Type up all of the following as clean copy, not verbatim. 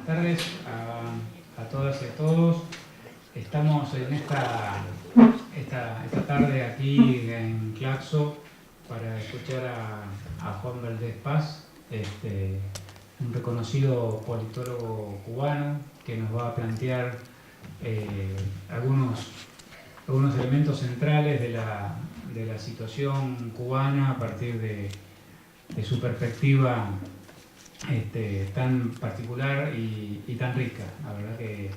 buenas tardes a todas y a todos. Estamos en esta tarde aquí en Claxo para escuchar a Juan Valdés Paz, un reconocido politólogo cubano que nos va a plantear algunos elementos centrales de la situación cubana a partir de su perspectiva tan particular y tan rica. La verdad que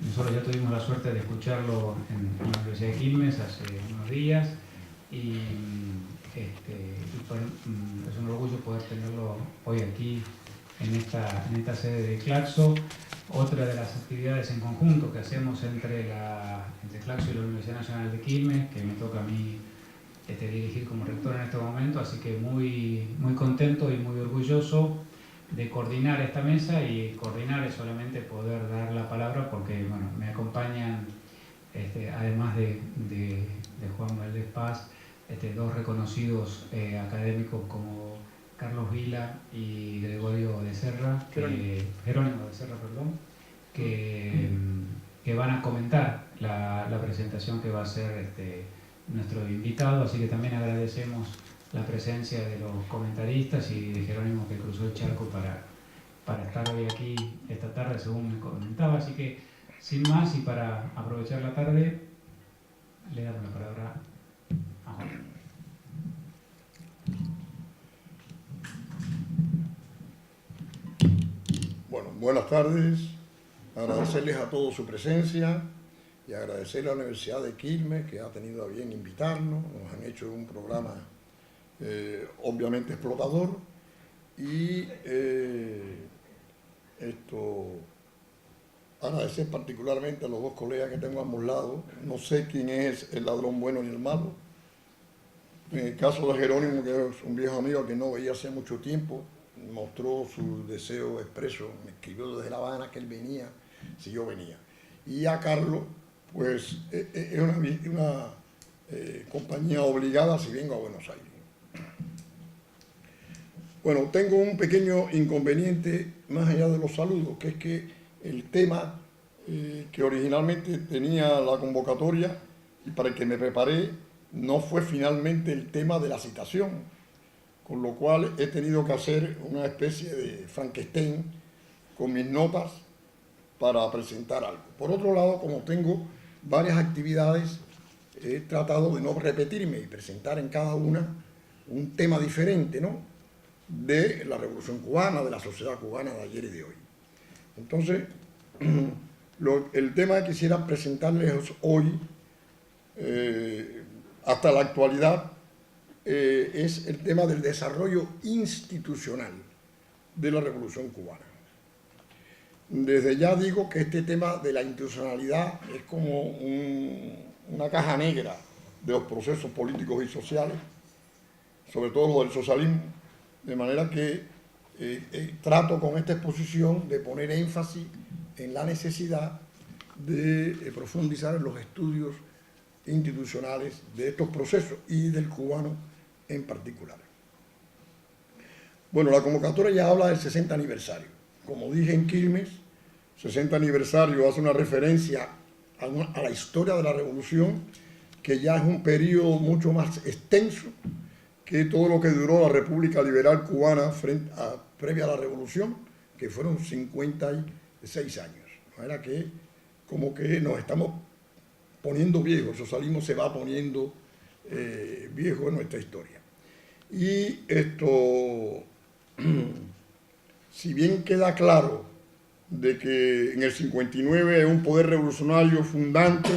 nosotros ya tuvimos la suerte de escucharlo en la Universidad de Quilmes hace unos días y es un orgullo poder tenerlo hoy aquí en esta sede de Claxo. Otra de las actividades en conjunto que hacemos entre Claxo y la Universidad Nacional de Quilmes, que me toca a mí dirigir como rector en este momento, así que muy contento y muy orgulloso de coordinar esta mesa, y coordinar es solamente poder dar la palabra porque me acompañan, además de Juan Valdés Paz, dos reconocidos académicos como Carlos Vila y Gregorio de Serra, Jerónimo de Serra, que van a comentar la presentación que va a hacer nuestro invitado, así que también agradecemos la presencia de los comentaristas y de Jerónimo, que cruzó el charco para estar hoy aquí esta tarde, según me comentaba. Así que, sin más, y para aprovechar la tarde, le damos la palabra a Juan. Bueno, buenas tardes. Agradecerles a todos su presencia y agradecerle a la Universidad de Quilmes, que ha tenido a bien invitarnos. Nos han hecho un programa obviamente explotador, y agradecer particularmente a los dos colegas que tengo a ambos lados. No sé quién es el ladrón bueno ni el malo. En el caso de Jerónimo, que es un viejo amigo que no veía hace mucho tiempo, mostró su deseo expreso, me escribió desde La Habana que él venía, si yo venía. Y a Carlos, pues es una compañía obligada si vengo a Buenos Aires. Bueno, tengo un pequeño inconveniente más allá de los saludos, que es que el tema que originalmente tenía la convocatoria y para el que me preparé no fue finalmente el tema de la citación, con lo cual he tenido que hacer una especie de Frankenstein con mis notas para presentar algo. Por otro lado, como tengo varias actividades, he tratado de no repetirme y presentar en cada una un tema diferente, ¿no?, de la Revolución Cubana, de la sociedad cubana de ayer y de hoy. Entonces, el tema que quisiera presentarles hoy, hasta la actualidad, es el tema del desarrollo institucional de la Revolución Cubana. Desde ya digo que este tema de la institucionalidad es como una caja negra de los procesos políticos y sociales, sobre todo lo del socialismo, de manera que trato con esta exposición de poner énfasis en la necesidad de profundizar en los estudios institucionales de estos procesos y del cubano en particular. Bueno, la convocatoria ya habla del 60 aniversario. Como dije en Quilmes, 60 aniversario hace una referencia a la historia de la revolución, que ya es un periodo mucho más extenso que todo lo que duró la República Liberal Cubana previa a la revolución, que fueron 56 años. ¿No? Era que como que nos estamos poniendo viejos, el socialismo se va poniendo viejo en nuestra historia. Y esto, si bien queda claro de que en el 59 es un poder revolucionario fundante,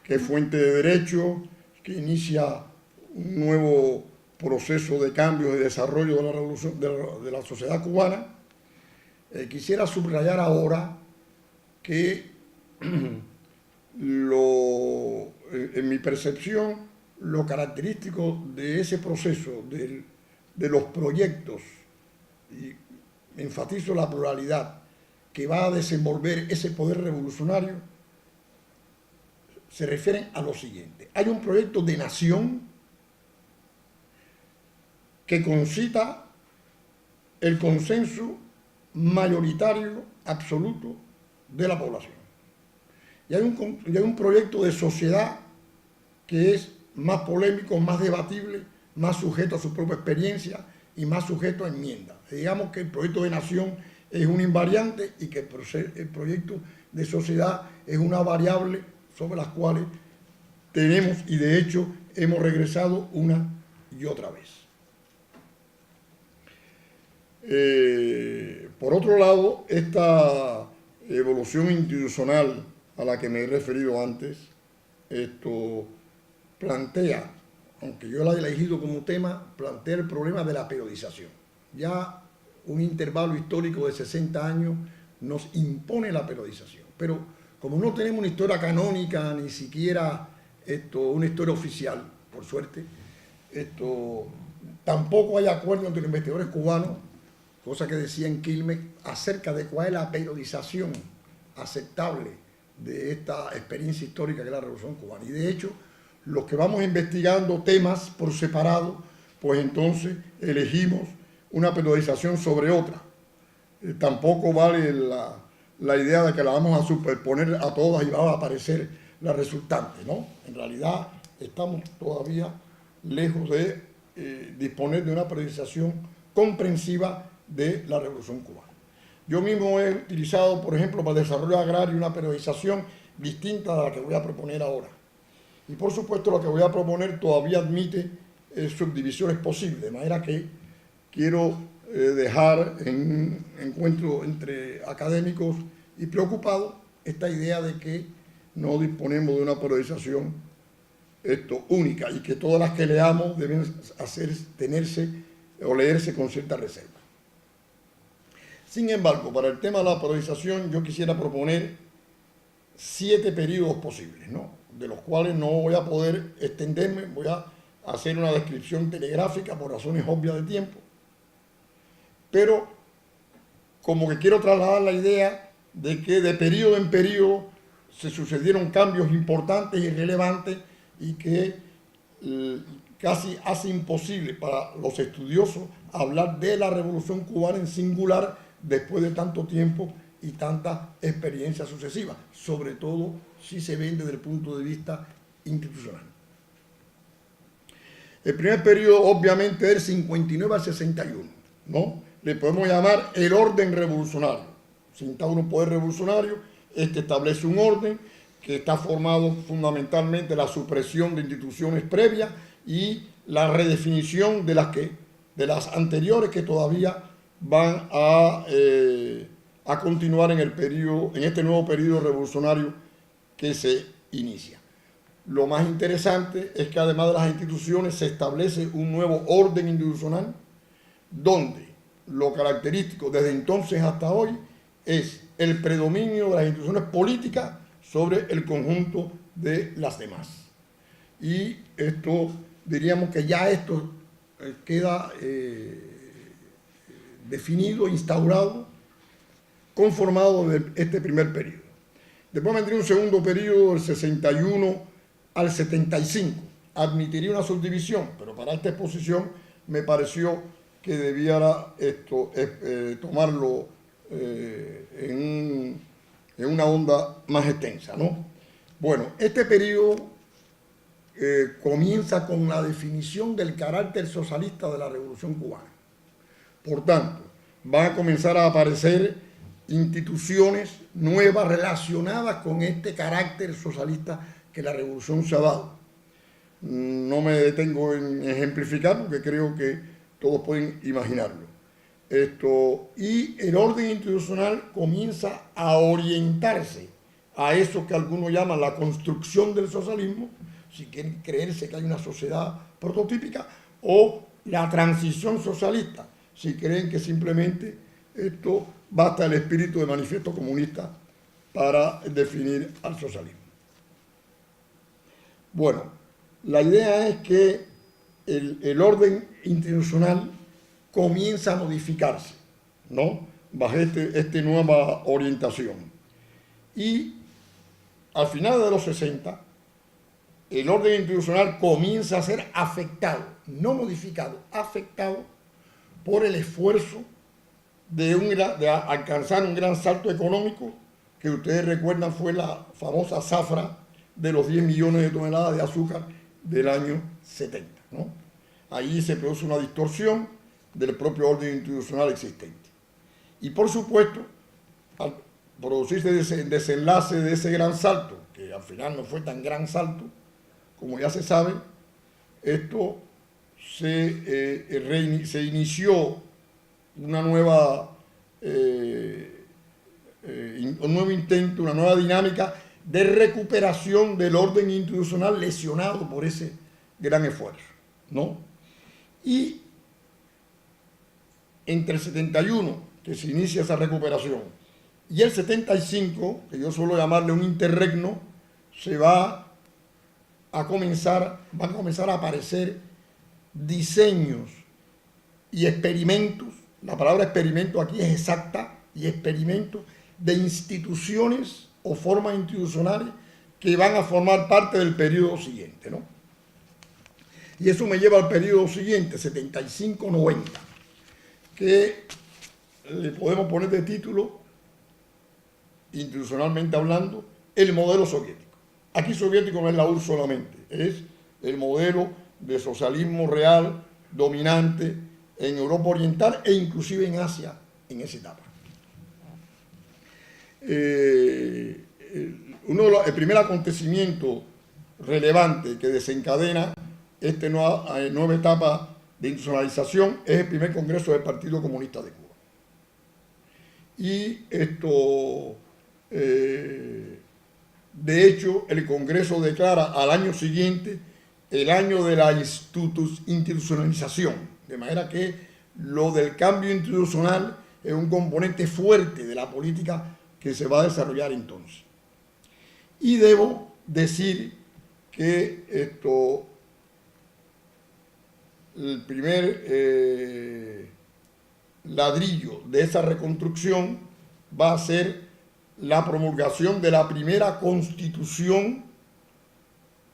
que es fuente de derecho, que inicia un nuevo proceso de cambio y desarrollo de la revolución, de la sociedad cubana, quisiera subrayar ahora que en mi percepción, lo característico de ese proceso, de los proyectos, y enfatizo la pluralidad, que va a desenvolver ese poder revolucionario, se refieren a lo siguiente. Hay un proyecto de nación que concita el consenso mayoritario absoluto de la población. Y hay un proyecto de sociedad que es más polémico, más debatible, más sujeto a su propia experiencia y más sujeto a enmiendas. Digamos que el proyecto de nación es un invariante y que el proyecto de sociedad es una variable sobre las cuales tenemos y de hecho hemos regresado una y otra vez. Por otro lado, esta evolución institucional a la que me he referido antes, plantea, aunque yo la he elegido como tema, plantea el problema de la periodización. Ya un intervalo histórico de 60 años nos impone la periodización, pero como no tenemos una historia canónica, ni siquiera una historia oficial, por suerte, tampoco hay acuerdo entre los investigadores cubanos, cosa que decía en Quilmes, acerca de cuál es la periodización aceptable de esta experiencia histórica que es la Revolución Cubana. Y de hecho, los que vamos investigando temas por separado, pues entonces elegimos una periodización sobre otra. Tampoco vale la idea de que la vamos a superponer a todas y va a aparecer la resultante, ¿no? En realidad estamos todavía lejos de disponer de una periodización comprensiva de la Revolución Cubana. Yo mismo he utilizado, por ejemplo, para el desarrollo agrario una periodización distinta a la que voy a proponer ahora. Y por supuesto lo que voy a proponer todavía admite subdivisiones posibles, de manera que quiero dejar en encuentro entre académicos y preocupados esta idea de que no disponemos de una periodización única y que todas las que leamos deben tenerse o leerse con cierta reserva. Sin embargo, para el tema de la periodización yo quisiera proponer 7 periodos posibles, ¿no? De los cuales no voy a poder extenderme, voy a hacer una descripción telegráfica por razones obvias de tiempo, pero como que quiero trasladar la idea de que de periodo en periodo se sucedieron cambios importantes y relevantes y que casi hace imposible para los estudiosos hablar de la Revolución Cubana en singular después de tanto tiempo y tantas experiencias sucesivas, sobre todo si se ven desde el punto de vista institucional. El primer periodo obviamente es del 59 al 61, ¿no? Le podemos llamar el orden revolucionario. Se instaura un poder revolucionario, establece un orden que está formado fundamentalmente de la supresión de instituciones previas y la redefinición de las anteriores que todavía van a continuar en este nuevo periodo revolucionario que se inicia. Lo más interesante es que además de las instituciones se establece un nuevo orden institucional donde lo característico desde entonces hasta hoy es el predominio de las instituciones políticas sobre el conjunto de las demás. Y diríamos que ya esto queda definido, instaurado, conformado de este primer periodo. Después vendría un segundo periodo del 61 al 75. Admitiría una subdivisión, pero para esta exposición me pareció que debiera tomarlo en una onda más extensa, ¿no? Bueno, este periodo comienza con la definición del carácter socialista de la Revolución Cubana. Por tanto, van a comenzar a aparecer instituciones nuevas relacionadas con este carácter socialista que la revolución se ha dado. No me detengo en ejemplificar porque creo que todos pueden imaginarlo. Y el orden institucional comienza a orientarse a eso que algunos llaman la construcción del socialismo, si quieren creerse que hay una sociedad prototípica, o la transición socialista, si creen que simplemente basta el espíritu de manifiesto comunista para definir al socialismo. Bueno, la idea es que el orden institucional comienza a modificarse, ¿no? Bajo esta nueva orientación. Y al final de los 60, el orden institucional comienza a ser afectado, no modificado, afectado por el esfuerzo de alcanzar un gran salto económico, que ustedes recuerdan fue la famosa zafra de los 10 millones de toneladas de azúcar del año 70, ¿no? Allí se produce una distorsión del propio orden institucional existente. Y por supuesto, al producirse ese desenlace de ese gran salto, que al final no fue tan gran salto, como ya se sabe, esto se inició una nueva, un nuevo intento, una nueva dinámica de recuperación del orden institucional lesionado por ese gran esfuerzo, ¿no? Y entre el 71, que se inicia esa recuperación, y el 75, que yo suelo llamarle un interregno, van a comenzar a aparecer diseños y experimentos. La palabra experimento aquí es exacta, y experimentos de instituciones o formas institucionales que van a formar parte del periodo siguiente, ¿no? Y eso me lleva al periodo siguiente, 75-90, que le podemos poner de título, institucionalmente hablando, el modelo soviético. Aquí soviético no es la URSS solamente, es el modelo de socialismo real, dominante en Europa Oriental e inclusive en Asia en esa etapa. El primer acontecimiento relevante que desencadena esta nueva etapa de institucionalización es el primer congreso del Partido Comunista de Cuba. Y esto, de hecho, el Congreso declara al año siguiente el año de la institucionalización, de manera que lo del cambio institucional es un componente fuerte de la política que se va a desarrollar entonces. Y debo decir que el primer ladrillo de esa reconstrucción va a ser la promulgación de la primera constitución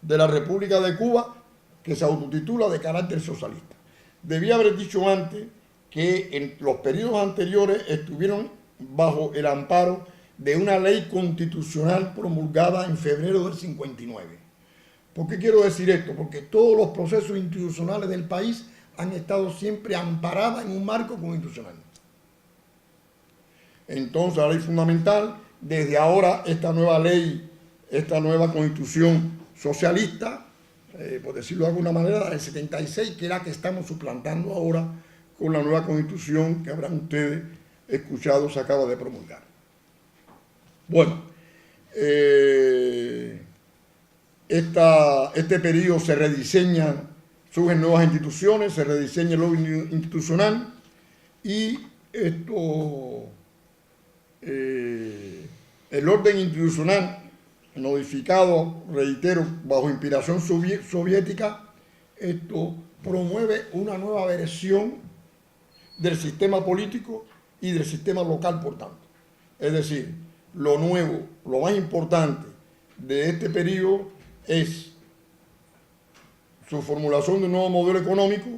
de la República de Cuba, que se autotitula de carácter socialista. Debía haber dicho antes que en los periodos anteriores estuvieron bajo el amparo de una ley constitucional promulgada en febrero del 59. ¿Por qué quiero decir esto? Porque todos los procesos institucionales del país han estado siempre amparados en un marco constitucional. Entonces, la ley fundamental, desde ahora esta nueva ley, esta nueva constitución socialista, por decirlo de alguna manera, del 76, que es la que estamos suplantando ahora con la nueva constitución que habrán ustedes escuchado, se acaba de promulgar. Bueno, este periodo se rediseña, surgen nuevas instituciones, se rediseña el orden institucional y el orden institucional modificado, reitero, bajo inspiración soviética, promueve una nueva versión del sistema político y del sistema local, por tanto. Es decir, lo nuevo, lo más importante de este periodo es su formulación de un nuevo modelo económico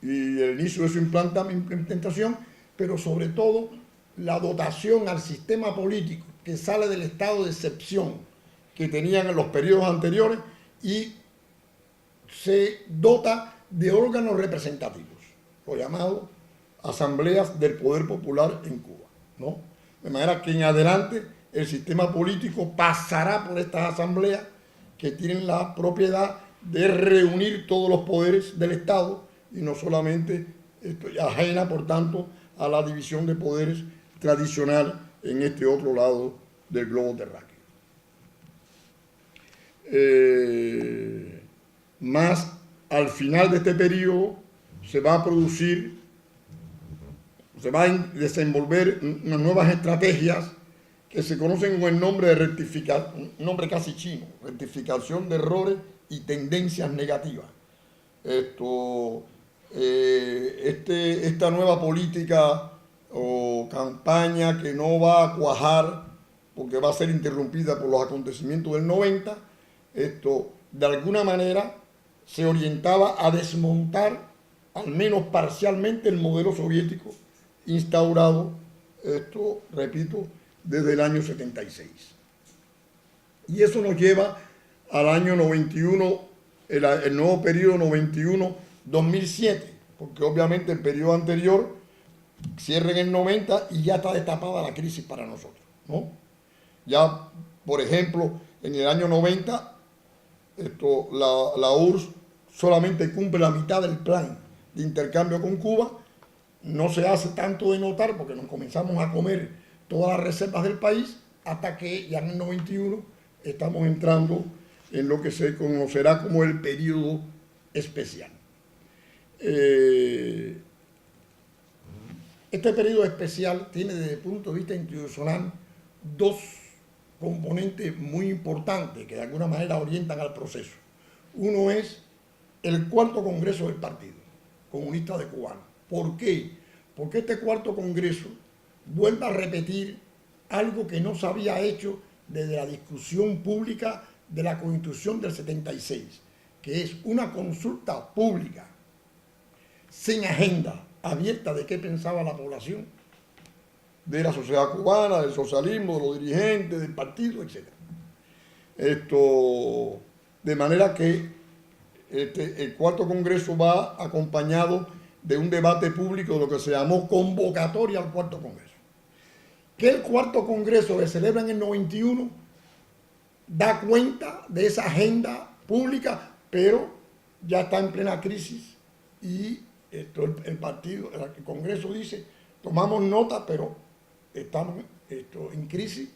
y el inicio de su implementación, pero sobre todo la dotación al sistema político que sale del estado de excepción que tenían en los periodos anteriores y se dota de órganos representativos, lo llamado asambleas del poder popular en Cuba, ¿no? De manera que en adelante el sistema político pasará por estas asambleas que tienen la propiedad de reunir todos los poderes del Estado y no solamente ajena, por tanto, a la división de poderes tradicional en este otro lado del globo terráqueo. Más al final de este periodo se va a desenvolver unas nuevas estrategias que se conocen con el nombre de un nombre casi chino, rectificación de errores y tendencias negativas. Esta nueva política o campaña que no va a cuajar porque va a ser interrumpida por los acontecimientos del 90, de alguna manera se orientaba a desmontar, al menos parcialmente, el modelo soviético instaurado, esto, repito, desde el año 76. Y eso nos lleva al año 91, el nuevo periodo 91-2007, porque obviamente el periodo anterior cierra en el 90 y ya está destapada la crisis para nosotros, ¿no? Ya, por ejemplo, en el año 90, la URSS solamente cumple la mitad del plan de intercambio con Cuba. No se hace tanto de notar porque nos comenzamos a comer todas las reservas del país hasta que ya en el 91 estamos entrando en lo que se conocerá como el periodo especial. Este periodo especial tiene desde el punto de vista institucional dos componentes muy importantes que de alguna manera orientan al proceso. Uno es el cuarto Congreso del Partido Comunista de Cuba. ¿Por qué? Porque este cuarto Congreso vuelve a repetir algo que no se había hecho desde la discusión pública de la Constitución del 76, que es una consulta pública, sin agenda, abierta de qué pensaba la población, de la sociedad cubana, del socialismo, de los dirigentes, del partido, etc. De manera que el cuarto Congreso va acompañado de un debate público de lo que se llamó convocatoria al cuarto Congreso. Que el cuarto Congreso que se celebra en el 91 da cuenta de esa agenda pública, pero ya está en plena crisis y el Congreso dice, tomamos nota, pero estamos en crisis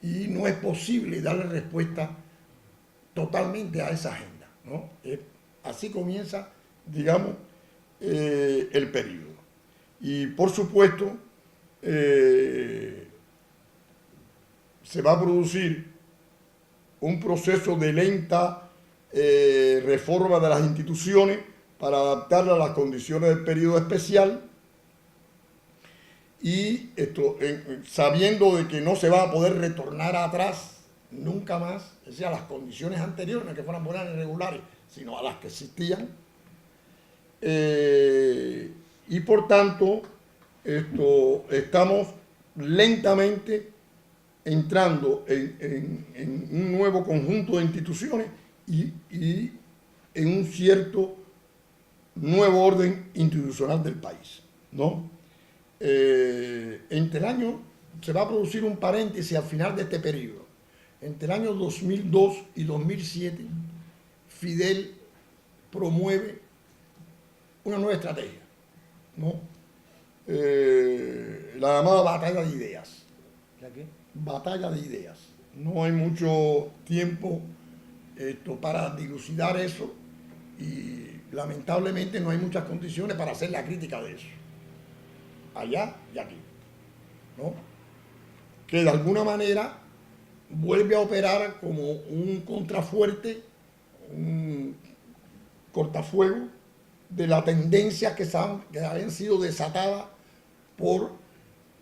y no es posible darle respuesta totalmente a esa agenda, ¿no? Así comienza, digamos, el periodo. Y por supuesto, se va a producir un proceso de lenta reforma de las instituciones para adaptarla a las condiciones del periodo especial y sabiendo de que no se va a poder retornar atrás nunca más, es decir, a las condiciones anteriores, no que fueran buenas ni regulares, sino a las que existían. Y por tanto, estamos lentamente entrando en un nuevo conjunto de instituciones y en un cierto nuevo orden institucional del país, ¿no? Entre el año, se va a producir un paréntesis al final de este periodo. Entre el año 2002 y 2007, Fidel promueve una nueva estrategia, ¿no? La llamada batalla de ideas. ¿La qué? Batalla de ideas. No hay mucho tiempo para dilucidar eso y lamentablemente no hay muchas condiciones para hacer la crítica de eso. Allá y aquí, ¿no? Que de alguna manera vuelve a operar como un contrafuerte, un cortafuego de las tendencias que habían sido desatadas por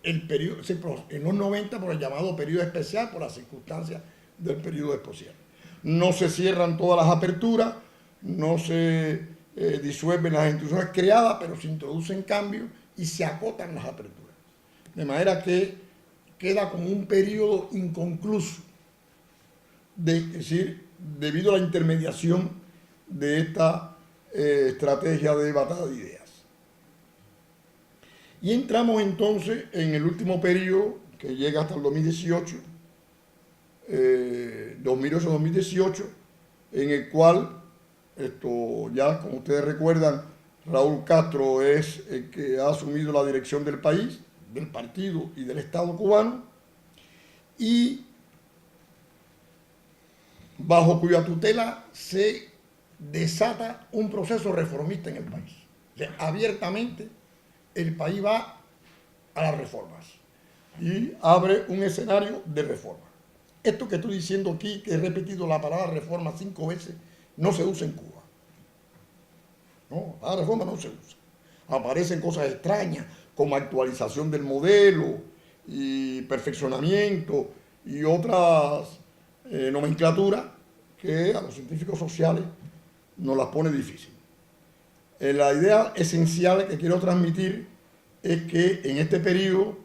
el periodo, en los 90 por el llamado periodo especial, por las circunstancias del periodo especial. No se cierran todas las aperturas, no se disuelven las instituciones creadas, pero se introducen cambios y se acotan las aperturas. De manera que queda como un periodo inconcluso, es decir, debido a la intermediación de esta estrategia de batalla de ideas. Y entramos entonces en el último periodo, que llega hasta el 2018, 2008-2018, en el cual, ya como ustedes recuerdan, Raúl Castro es el que ha asumido la dirección del país, del partido y del Estado cubano, y bajo cuya tutela se desata un proceso reformista en el país. O sea, abiertamente el país va a las reformas y abre un escenario de reforma. Esto que estoy diciendo aquí, que he repetido la palabra reforma 5 veces, no se usa en Cuba. No, la reforma no se usa. Aparecen cosas extrañas como actualización del modelo y perfeccionamiento y otras nomenclaturas que a los científicos sociales nos las pone difícil. La idea esencial que quiero transmitir es que en este periodo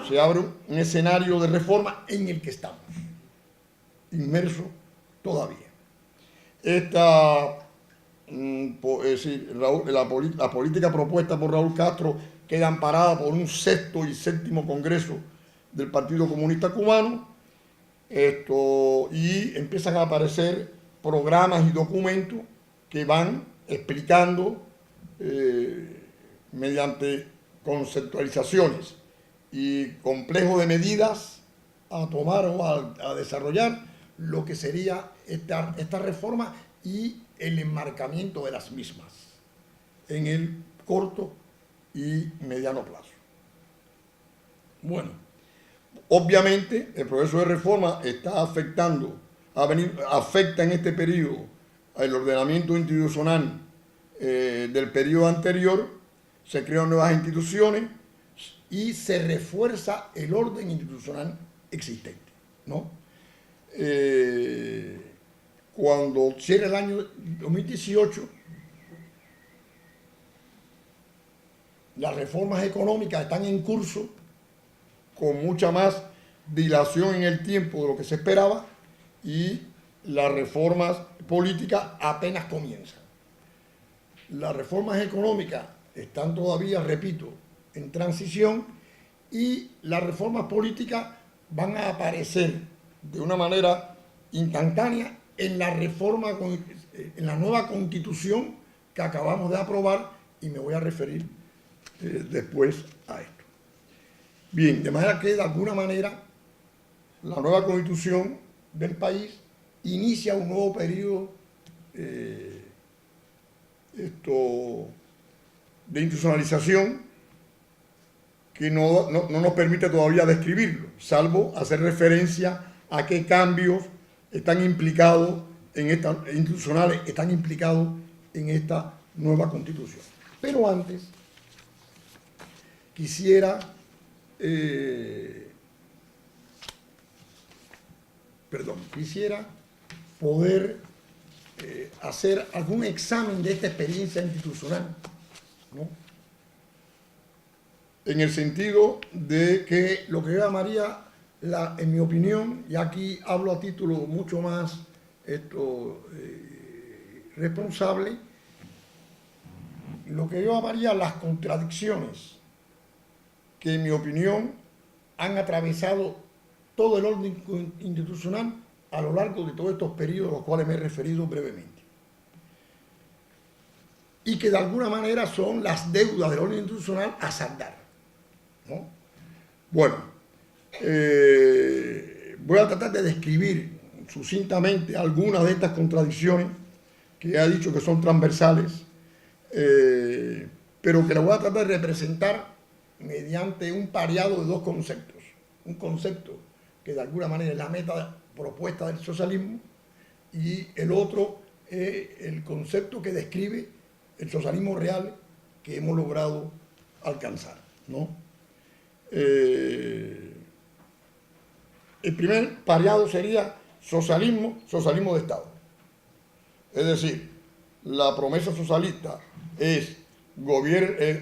se abre un escenario de reforma en el que estamos inmersos todavía. Esta, es decir, la política propuesta por Raúl Castro queda amparada por un 6º y 7º Congreso del Partido Comunista Cubano, y empiezan a aparecer programas y documentos que van explicando mediante conceptualizaciones y complejo de medidas a tomar o a desarrollar lo que sería esta reforma y el enmarcamiento de las mismas en el corto y mediano plazo. Bueno, obviamente el proceso de reforma está afecta en este periodo al ordenamiento institucional del periodo anterior, se crean nuevas instituciones y se refuerza el orden institucional existente, ¿no? Cuando cierra el año 2018, las reformas económicas están en curso con mucha más dilación en el tiempo de lo que se esperaba y las reformas políticas apenas comienzan. Las reformas económicas están todavía, repito, en transición y las reformas políticas van a aparecer de una manera instantánea en la reforma, en la nueva constitución que acabamos de aprobar y me voy a referir después a esto. Bien, de manera que de alguna manera la nueva constitución del país inicia un nuevo periodo de institucionalización que no nos permite todavía describirlo, salvo hacer referencia a qué cambios están implicados institucionales están implicados en esta nueva constitución. Pero antes quisiera poder hacer algún examen de esta experiencia institucional, ¿no? En el sentido de que lo que yo llamaría, en mi opinión, y aquí hablo a título mucho más responsable, lo que yo llamaría las contradicciones que, en mi opinión, han atravesado todo el orden institucional a lo largo de todos estos periodos a los cuales me he referido brevemente. Y que de alguna manera son las deudas del orden institucional a saldar, ¿no? Bueno, voy a tratar de describir sucintamente algunas de estas contradicciones que he dicho que son transversales, pero que las voy a tratar de representar mediante un pareado de dos conceptos. Un concepto que de alguna manera es la meta propuesta del socialismo y el otro es el concepto que describe el socialismo real que hemos logrado alcanzar, ¿no? El primer pareado sería socialismo de Estado. Es decir, la promesa socialista es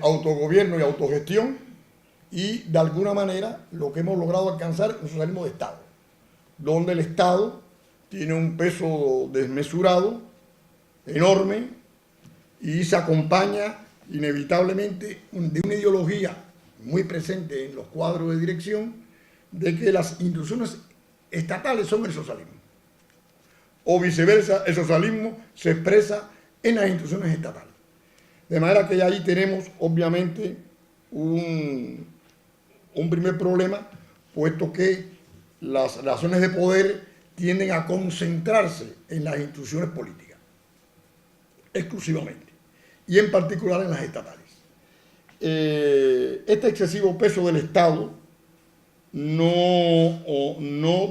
autogobierno y autogestión y de alguna manera lo que hemos logrado alcanzar es un socialismo de Estado, donde el Estado tiene un peso desmesurado, enorme, y se acompaña inevitablemente de una ideología muy presente en los cuadros de dirección de que las instituciones estatales son el socialismo. O viceversa, el socialismo se expresa en las instituciones estatales. De manera que ahí tenemos, obviamente, un primer problema, puesto que las relaciones de poder tienden a concentrarse en las instituciones políticas, exclusivamente, y en particular en las estatales. Este excesivo peso del Estado no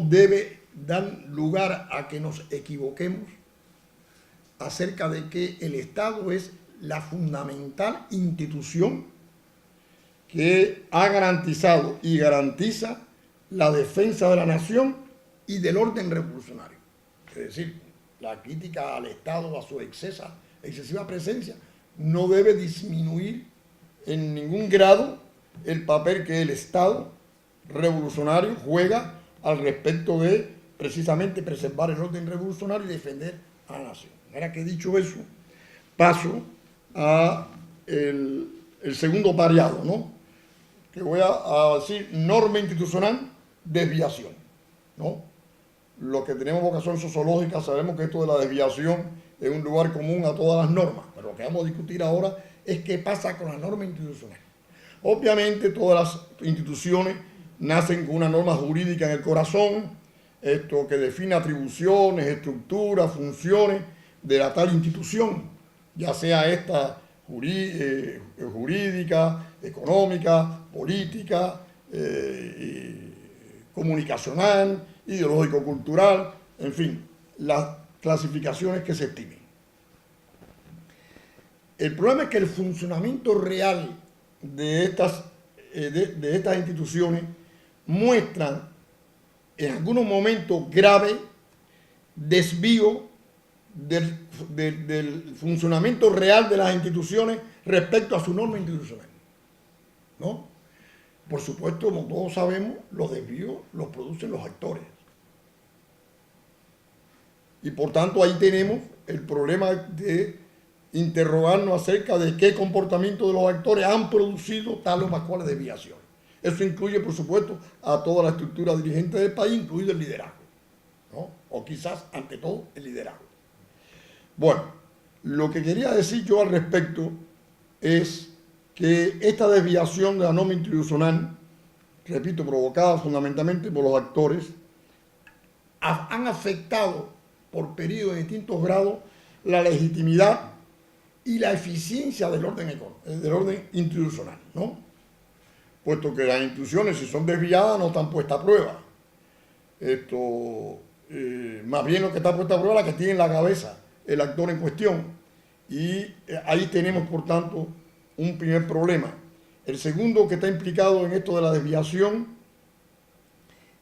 debe dar lugar a que nos equivoquemos acerca de que el Estado es la fundamental institución que ha garantizado y garantiza la defensa de la nación y del orden revolucionario. Es decir, la crítica al Estado, a su excesiva presencia, no debe disminuir en ningún grado el papel que el Estado revolucionario juega al respecto de precisamente preservar el orden revolucionario y defender a la nación. Ahora que he dicho eso, paso a el segundo pareado, ¿no? Que voy a decir norma institucional, desviación, ¿no? Los que tenemos vocación sociológica sabemos que esto de la desviación es un lugar común a todas las normas, pero lo que vamos a discutir ahora es qué pasa con la norma institucional. Obviamente todas las instituciones nacen con una norma jurídica en el corazón, esto que define atribuciones, estructuras, funciones de la tal institución, ya sea esta jurídica, económica, política, comunicacional, ideológico-cultural, en fin, las clasificaciones que se estimen. El problema es que el funcionamiento real de estas instituciones muestran en algunos momentos graves desvío del funcionamiento real de las instituciones respecto a su norma institucional, ¿no? Por supuesto, como todos sabemos, los desvíos los producen los actores. Y por tanto ahí tenemos el problema de interrogarnos acerca de qué comportamiento de los actores han producido tales o más cuales desviaciones. Eso incluye, por supuesto, a toda la estructura dirigente del país, incluido el liderazgo, ¿no? O quizás, ante todo, el liderazgo. Bueno, lo que quería decir yo al respecto es que esta desviación de la norma institucional, repito, provocada fundamentalmente por los actores, han afectado por periodos de distintos grados la legitimidad y la eficiencia del orden institucional, ¿no? Puesto que las instituciones, si son desviadas, no están puestas a prueba. Más bien lo que está puesta a prueba es la que tiene en la cabeza el actor en cuestión. Y ahí tenemos, por tanto, un primer problema. El segundo que está implicado en esto de la desviación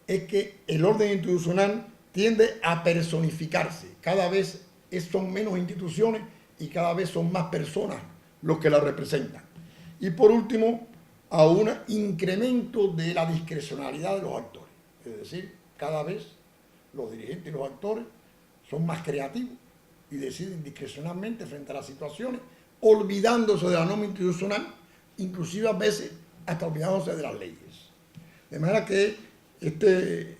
es que el orden institucional tiende a personificarse. Cada vez son menos instituciones y cada vez son más personas los que la representan. Y por último, a un incremento de la discrecionalidad de los actores. Es decir, cada vez los dirigentes y los actores son más creativos y deciden discrecionalmente frente a las situaciones, olvidándose de la norma institucional, inclusive a veces hasta olvidándose de las leyes. De manera que este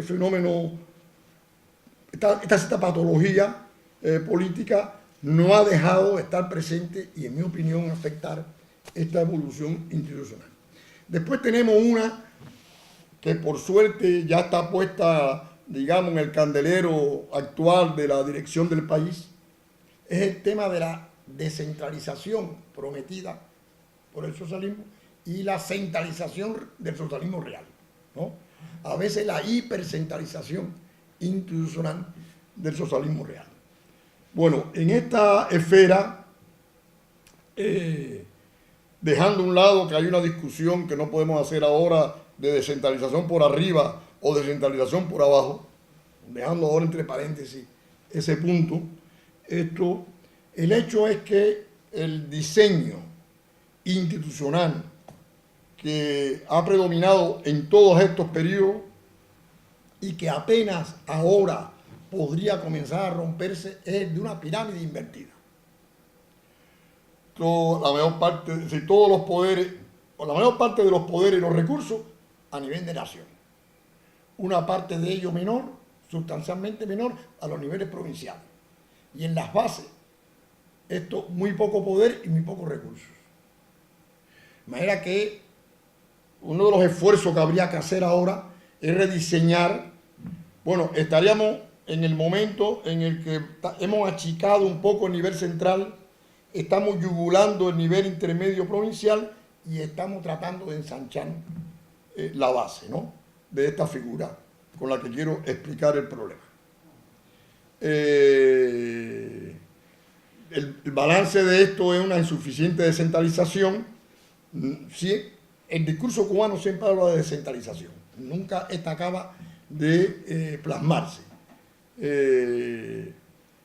fenómeno, esta patología política no ha dejado de estar presente y, en mi opinión, afectar esta evolución institucional. Después tenemos una que por suerte ya está puesta, digamos, en el candelero actual de la dirección del país, es el tema de la descentralización prometida por el socialismo y la centralización del socialismo real, ¿no? A veces la hipercentralización institucional del socialismo real. Bueno, en esta esfera, dejando a un lado que hay una discusión que no podemos hacer ahora de descentralización por arriba o descentralización por abajo, dejando ahora entre paréntesis ese punto, el hecho es que el diseño institucional que ha predominado en todos estos periodos y que apenas ahora podría comenzar a romperse es el de una pirámide invertida. La mayor parte de los poderes y los recursos a nivel de nación. Una parte de ellos menor, sustancialmente menor, a los niveles provinciales. Y en las bases, muy poco poder y muy pocos recursos. De manera que uno de los esfuerzos que habría que hacer ahora es rediseñar. Bueno, estaríamos en el momento en el que hemos achicado un poco el nivel central, estamos yugulando el nivel intermedio provincial y estamos tratando de ensanchar la base, ¿no?, de esta figura con la que quiero explicar el problema. El balance de esto es una insuficiente descentralización. Sí, el discurso cubano siempre habla de descentralización, nunca esta acaba de plasmarse.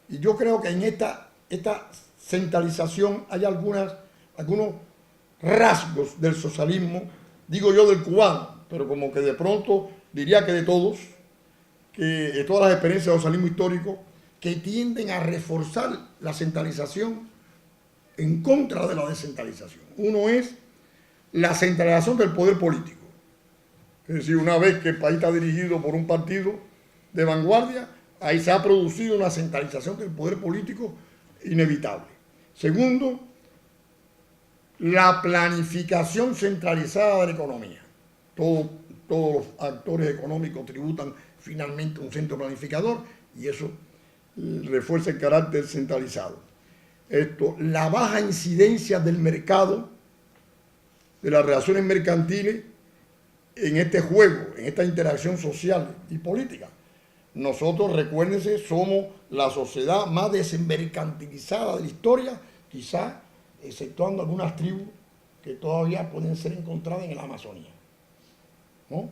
Y yo creo que en esta centralización hay algunos rasgos del socialismo, digo yo del cubano, pero como que de pronto diría que de todos, que de todas las experiencias del socialismo histórico, que tienden a reforzar la centralización en contra de la descentralización. Uno es la centralización del poder político. Es decir, una vez que el país está dirigido por un partido de vanguardia, ahí se ha producido una centralización del poder político inevitable. Segundo, la planificación centralizada de la economía. Todos los actores económicos tributan finalmente a un centro planificador y eso refuerza el carácter centralizado. La baja incidencia del mercado, de las relaciones mercantiles en este juego, en esta interacción social y política. Nosotros, recuérdense, somos la sociedad más desmercantilizada de la historia, quizás exceptuando algunas tribus que todavía pueden ser encontradas en la Amazonía, ¿no?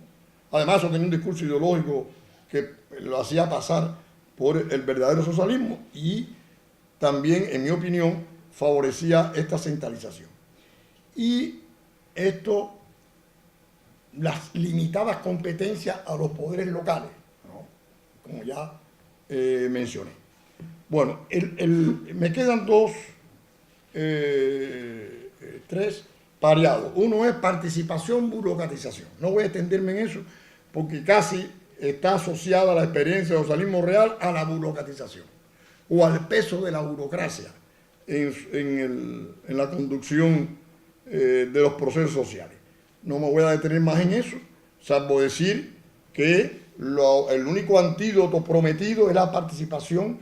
Además, eso tenía un discurso ideológico que lo hacía pasar por el verdadero socialismo y también, en mi opinión, favorecía esta centralización. Y esto, las limitadas competencias a los poderes locales, ¿no? Como ya mencioné. Bueno, me quedan tres pareados. Uno es participación, burocratización. No voy a extenderme en eso porque casi está asociada la experiencia del socialismo real a la burocratización o al peso de la burocracia en la conducción de los procesos sociales. No me voy a detener más en eso, salvo decir que el único antídoto prometido es la participación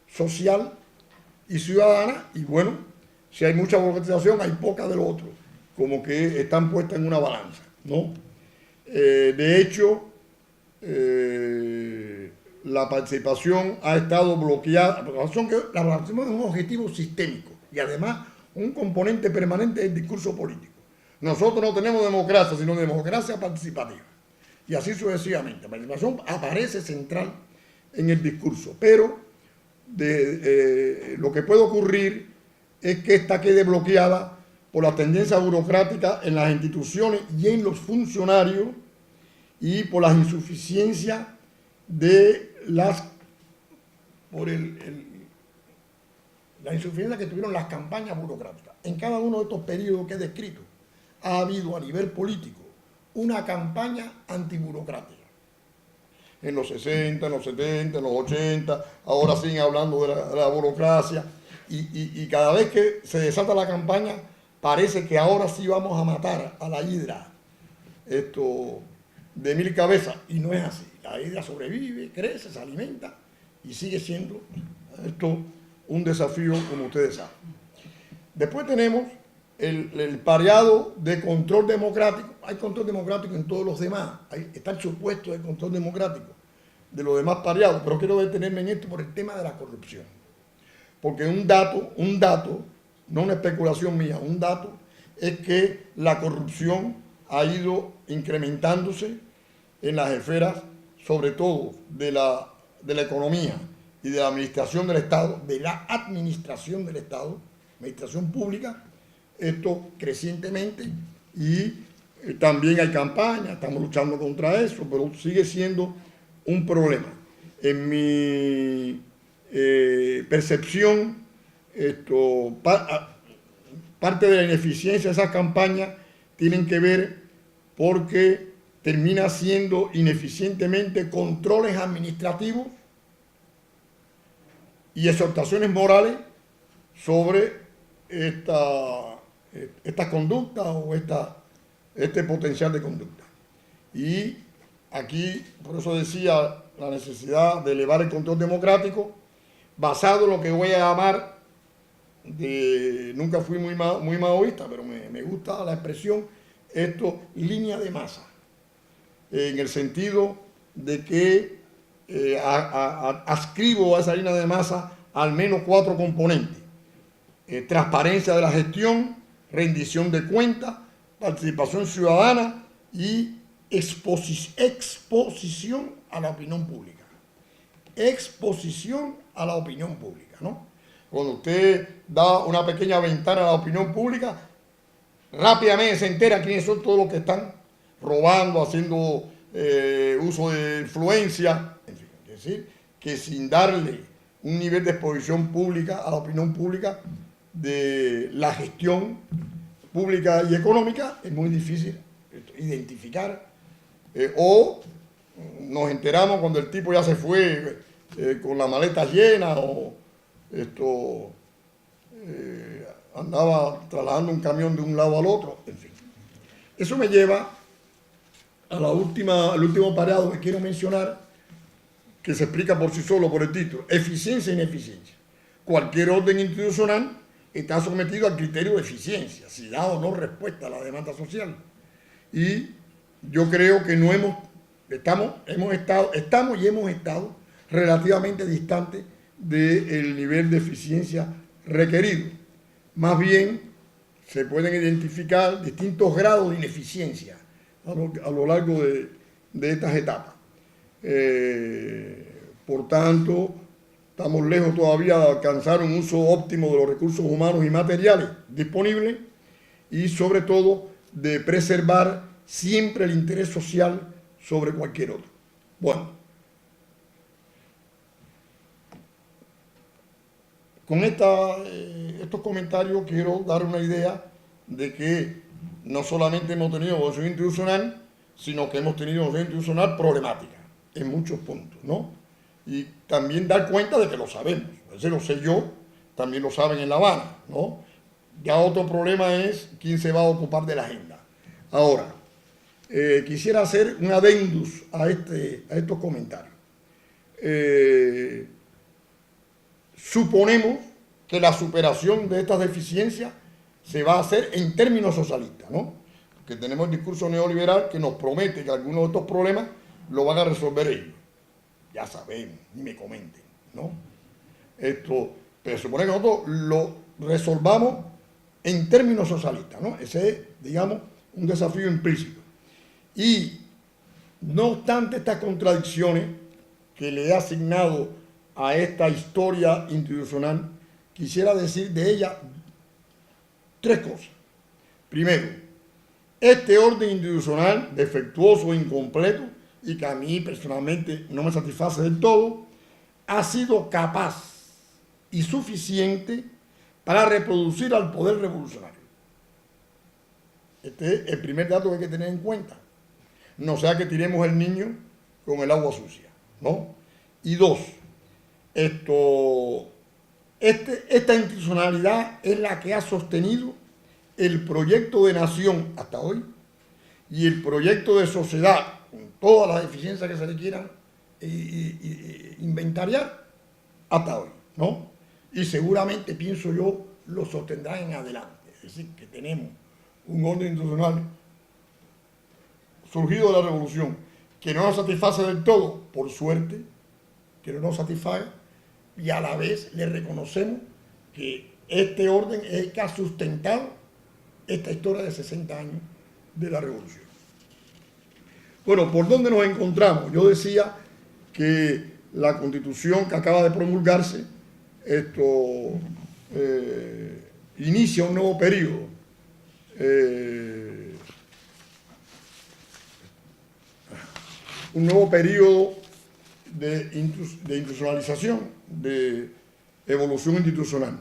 social y ciudadana, y bueno, si hay mucha burocratización, hay poca del otro, como que están puestas en una balanza, ¿no? De hecho, la participación ha estado bloqueada. La participación es un objetivo sistémico y además un componente permanente del discurso político. Nosotros no tenemos democracia, sino democracia participativa. Y así sucesivamente. La participación aparece central en el discurso, pero lo que puede ocurrir es que esta quede bloqueada por la tendencia burocrática en las instituciones y en los funcionarios y por las insuficiencias de la insuficiencia que tuvieron las campañas burocráticas. En cada uno de estos periodos que he descrito ha habido a nivel político una campaña antiburocrática. En los 60, en los 70, en los 80, ahora siguen hablando de la burocracia y cada vez que se desata la campaña parece que ahora sí vamos a matar a la hidra de 1000 cabezas, y no es así. La hidra sobrevive, crece, se alimenta y sigue siendo un desafío, como ustedes saben. Después tenemos el pareado de control democrático. Hay control democrático en todos los demás. Está el supuesto de control democrático de los demás pareados, pero quiero detenerme en esto por el tema de la corrupción. Porque un dato, no una especulación mía, un dato es que la corrupción ha ido incrementándose en las esferas, sobre todo de la economía y de la administración del Estado, administración pública, esto crecientemente, y también hay campañas, estamos luchando contra eso, pero sigue siendo un problema. En mi percepción, parte de la ineficiencia de esas campañas tienen que ver porque termina siendo ineficientemente controles administrativos y exhortaciones morales sobre esta conducta o este potencial de conducta. Y aquí, por eso decía, la necesidad de elevar el control democrático basado en lo que voy a llamar, nunca fui muy maoísta, pero me gusta la expresión, línea de masa, en el sentido de que adscribo a esa línea de masa al menos 4 componentes: transparencia de la gestión, rendición de cuentas, participación ciudadana y exposición a la opinión pública. Exposición a la opinión pública, ¿no? Cuando usted da una pequeña ventana a la opinión pública, rápidamente se entera quiénes son todos los que están robando, haciendo uso de influencia, en fin, es decir, que sin darle un nivel de exposición pública a la opinión pública de la gestión pública y económica, es muy difícil identificar, o nos enteramos cuando el tipo ya se fue con la maleta llena, o andaba trasladando un camión de un lado al otro, en fin. Eso me lleva al último pareado que quiero mencionar, que se explica por sí solo por el título: eficiencia e ineficiencia. Cualquier orden institucional está sometido al criterio de eficiencia, si da o no respuesta a la demanda social. Y yo creo que estamos y hemos estado relativamente distantes del nivel de eficiencia requerido. Más bien, se pueden identificar distintos grados de ineficiencia a lo largo de estas etapas. Por tanto, estamos lejos todavía de alcanzar un uso óptimo de los recursos humanos y materiales disponibles, y sobre todo de preservar siempre el interés social sobre cualquier otro. Bueno, con estos comentarios quiero dar una idea de que no solamente hemos tenido evolución institucional, sino que hemos tenido evolución institucional problemática en muchos puntos, ¿no? Y también dar cuenta de que lo sabemos. Ese lo sé yo, también lo saben en La Habana, ¿no? Ya otro problema es quién se va a ocupar de la agenda. Ahora, quisiera hacer un adendus a estos comentarios. Suponemos que la superación de estas deficiencias se va a hacer en términos socialistas, ¿no? Que tenemos el discurso neoliberal que nos promete que algunos de estos problemas lo van a resolver ellos. Ya sabemos, ni me comenten, ¿no? Pero supone que nosotros lo resolvamos en términos socialistas, ¿no? Ese es, digamos, un desafío implícito. Y no obstante estas contradicciones que le he asignado a esta historia institucional, quisiera decir de ella tres cosas. Primero, este orden institucional defectuoso e incompleto, y que a mí personalmente no me satisface del todo, ha sido capaz y suficiente para reproducir al poder revolucionario. Este es el primer dato que hay que tener en cuenta. No sea que tiremos el niño con el agua sucia, ¿no? Y dos, esta institucionalidad es la que ha sostenido el proyecto de nación hasta hoy y el proyecto de sociedad, con todas las deficiencias que se le quieran inventariar, hasta hoy, ¿no? Y seguramente, pienso yo, lo sostendrán en adelante. Es decir, que tenemos un orden institucional surgido de la revolución que no nos satisface del todo, por suerte, que no nos satisface, y a la vez le reconocemos que este orden es el que ha sustentado esta historia de 60 años de la revolución. Bueno, ¿por dónde nos encontramos? Yo decía que la Constitución que acaba de promulgarse inicia un nuevo periodo. Un nuevo periodo de institucionalización, de evolución institucional.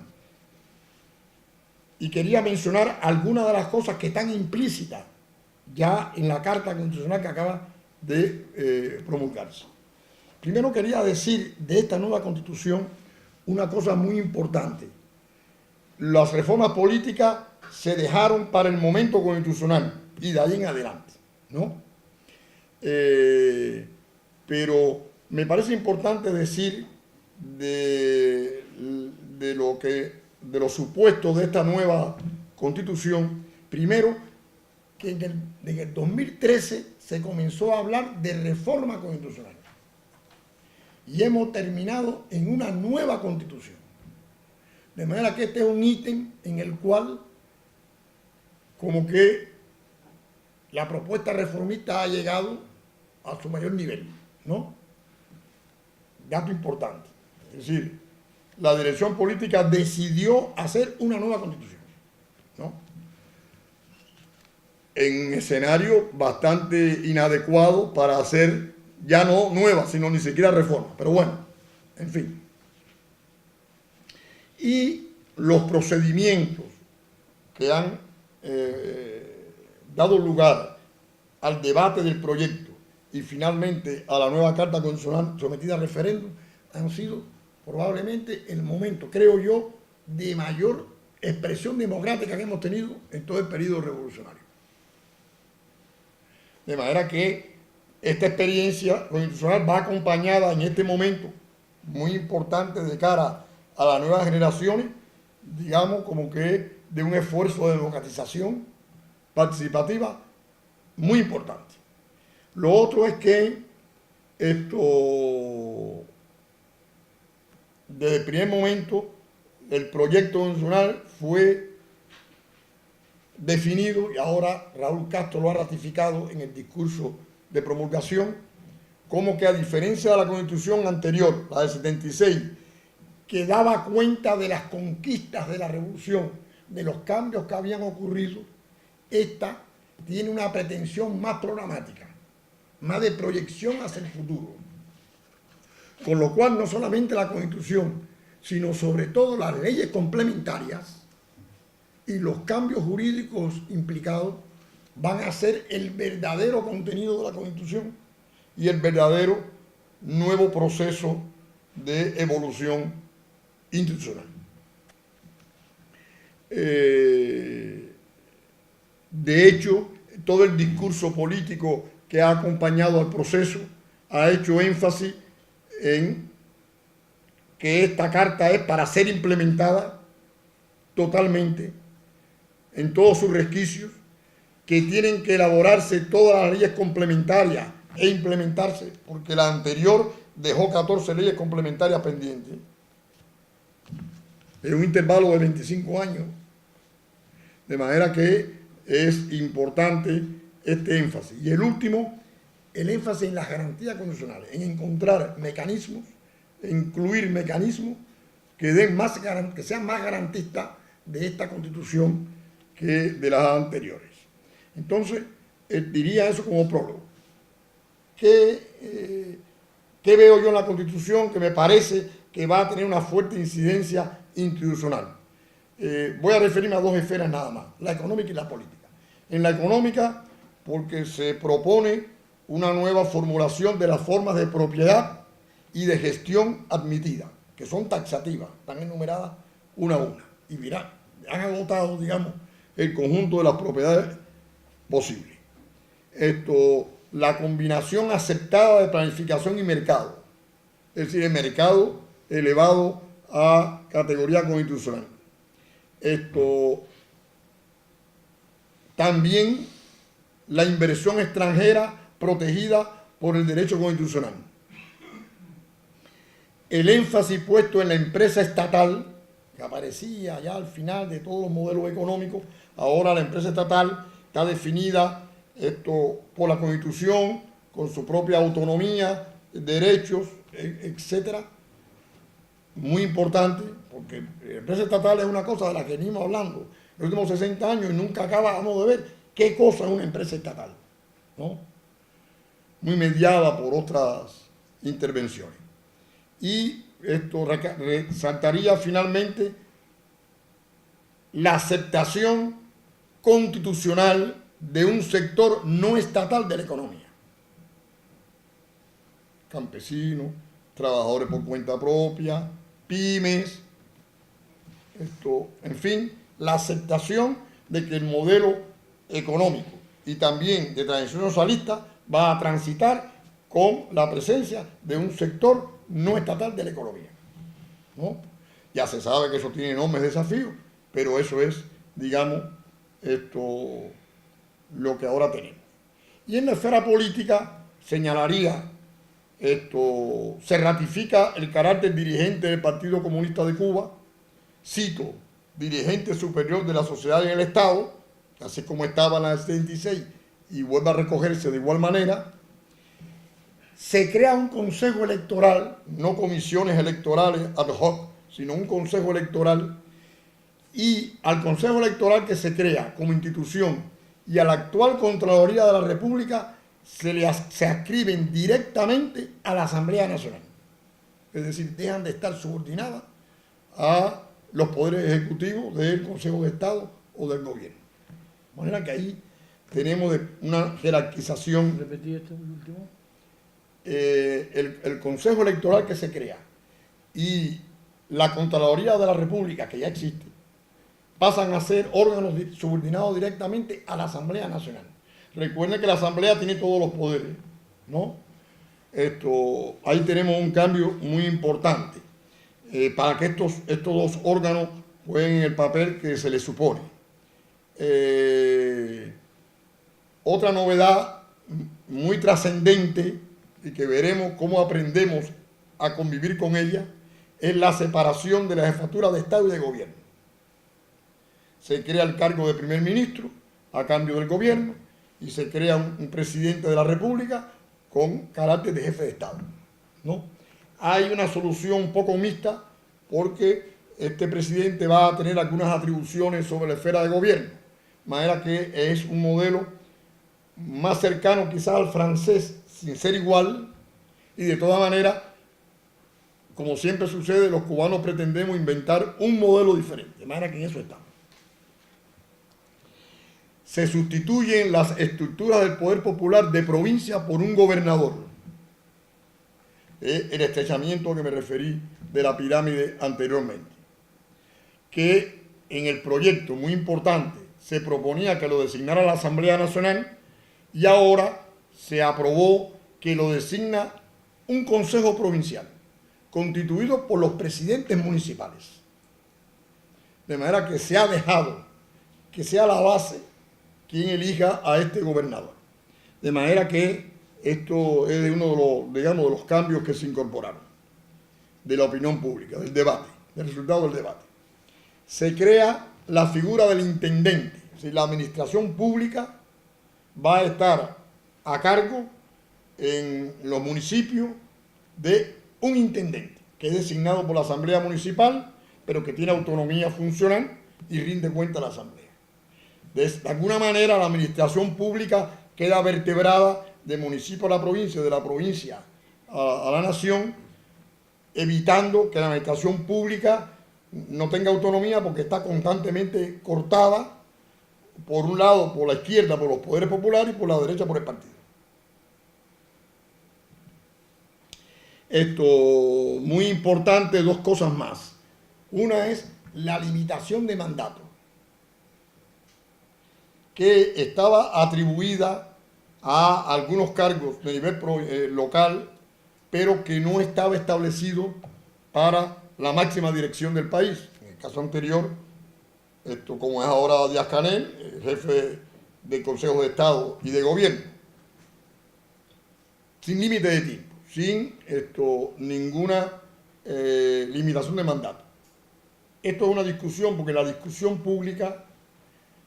Y quería mencionar algunas de las cosas que están implícitas ya en la Carta Constitucional que acaba de promulgarse. Primero quería decir de esta nueva Constitución una cosa muy importante. Las reformas políticas se dejaron para el momento constitucional y de ahí en adelante, ¿no? Pero me parece importante decir de los supuestos de esta nueva Constitución. Primero, que en el 2013 se comenzó a hablar de reforma constitucional y hemos terminado en una nueva Constitución. De manera que este es un ítem en el cual como que la propuesta reformista ha llegado a su mayor nivel, ¿no? Dato importante. Es decir, la dirección política decidió hacer una nueva Constitución, ¿no? en un escenario bastante inadecuado para hacer ya no nuevas, sino ni siquiera reformas. Pero bueno, en fin. Y los procedimientos que han dado lugar al debate del proyecto y finalmente a la nueva Carta Constitucional sometida a referéndum han sido probablemente el momento, creo yo, de mayor expresión democrática que hemos tenido en todo el periodo revolucionario. De manera que esta experiencia constitucional va acompañada en este momento muy importante de cara a las nuevas generaciones, digamos como que de un esfuerzo de democratización participativa muy importante. Lo otro es que esto, desde el primer momento, el proyecto constitucional fue definido, y ahora Raúl Castro lo ha ratificado en el discurso de promulgación, como que a diferencia de la Constitución anterior, la del 76, que daba cuenta de las conquistas de la Revolución, de los cambios que habían ocurrido, esta tiene una pretensión más programática, más de proyección hacia el futuro. Con lo cual, no solamente la Constitución, sino sobre todo las leyes complementarias y los cambios jurídicos implicados van a ser el verdadero contenido de la Constitución y el verdadero nuevo proceso de evolución institucional. De hecho, todo el discurso político que ha acompañado al proceso ha hecho énfasis en que esta carta es para ser implementada totalmente en todos sus resquicios, que tienen que elaborarse todas las leyes complementarias e implementarse, porque la anterior dejó 14 leyes complementarias pendientes en un intervalo de 25 años, de manera que es importante este énfasis. Y el último, el énfasis en las garantías constitucionales, en encontrar mecanismos, incluir mecanismos que sean más garantistas de esta Constitución que de las anteriores. Entonces, diría eso como prólogo. ¿Qué veo yo en la Constitución que me parece que va a tener una fuerte incidencia institucional? Voy a referirme a dos esferas nada más, la económica y la política. En la económica, porque se propone una nueva formulación de las formas de propiedad y de gestión admitida, que son taxativas, están enumeradas una a una. Y mirá, han agotado, digamos, el conjunto de las propiedades posibles. La combinación aceptada de planificación y mercado, es decir, el mercado elevado a categoría constitucional. También la inversión extranjera protegida por el derecho constitucional. El énfasis puesto en la empresa estatal, que aparecía ya al final de todos los modelos económicos, ahora la empresa estatal está definida por la Constitución, con su propia autonomía, derechos, etcétera. Muy importante, porque la empresa estatal es una cosa de la que venimos hablando en los últimos 60 años y nunca acabamos de ver qué cosa es una empresa estatal, ¿no? Muy mediada por otras intervenciones. Y esto resaltaría finalmente la aceptación constitucional de un sector no estatal de la economía. Campesinos, trabajadores por cuenta propia, pymes, en fin, la aceptación de que el modelo económico y también de transición socialista va a transitar con la presencia de un sector no estatal de la economía, ¿no? Ya se sabe que eso tiene enormes desafíos, pero eso es, digamos, lo que ahora tenemos. Y en la esfera política señalaría, se ratifica el carácter dirigente del Partido Comunista de Cuba, cito, dirigente superior de la sociedad y el Estado, así como estaba en la del 76 y vuelve a recogerse de igual manera. Se crea un consejo electoral, no comisiones electorales ad hoc, sino un consejo electoral, y al consejo electoral que se crea como institución y a la actual Contraloría de la República se adscriben directamente a la Asamblea Nacional. Es decir, dejan de estar subordinadas a los poderes ejecutivos del Consejo de Estado o del gobierno. De manera que ahí tenemos una jerarquización. ¿Repetí esto último? El Consejo Electoral que se crea y la Contraloría de la República, que ya existe, pasan a ser órganos subordinados directamente a la Asamblea Nacional. Recuerden que la Asamblea tiene todos los poderes, ¿no? Ahí tenemos un cambio muy importante para que estos dos órganos jueguen el papel que se les supone. Otra novedad muy trascendente y que veremos cómo aprendemos a convivir con ella es la separación de la jefatura de Estado y de gobierno. Se crea el cargo de primer ministro a cambio del gobierno y se crea un presidente de la República con carácter de jefe de Estado, ¿no? Hay una solución un poco mixta porque este presidente va a tener algunas atribuciones sobre la esfera de gobierno, de manera que es un modelo más cercano quizás al francés, sin ser igual, y de todas maneras, como siempre sucede, los cubanos pretendemos inventar un modelo diferente, de manera que en eso estamos. Se sustituyen las estructuras del poder popular de provincia por un gobernador. El estrechamiento que me referí de la pirámide anteriormente. Que en el proyecto, muy importante, se proponía que lo designara la Asamblea Nacional y ahora se aprobó que lo designa un consejo provincial, constituido por los presidentes municipales. De manera que se ha dejado que sea la base quien elija a este gobernador. De manera que esto es uno de los, digamos, de los cambios que se incorporaron de la opinión pública, del debate, del resultado del debate. Se crea la figura del intendente, es decir, la administración pública va a estar a cargo en los municipios de un intendente, que es designado por la Asamblea Municipal, pero que tiene autonomía funcional y rinde cuenta a la Asamblea. De alguna manera la administración pública queda vertebrada de municipio a la provincia, de la provincia a la nación, evitando que la administración pública no tenga autonomía porque está constantemente cortada, por un lado por la izquierda, por los poderes populares, y por la derecha por el partido. Muy importante, dos cosas más. Una es la limitación de mandato, que estaba atribuida a algunos cargos de nivel local, pero que no estaba establecido para la máxima dirección del país. En el caso anterior, como es ahora Díaz-Canel, jefe del Consejo de Estado y de Gobierno, sin límite de tiempo, sin ninguna limitación de mandato. Esto es una discusión, porque la discusión pública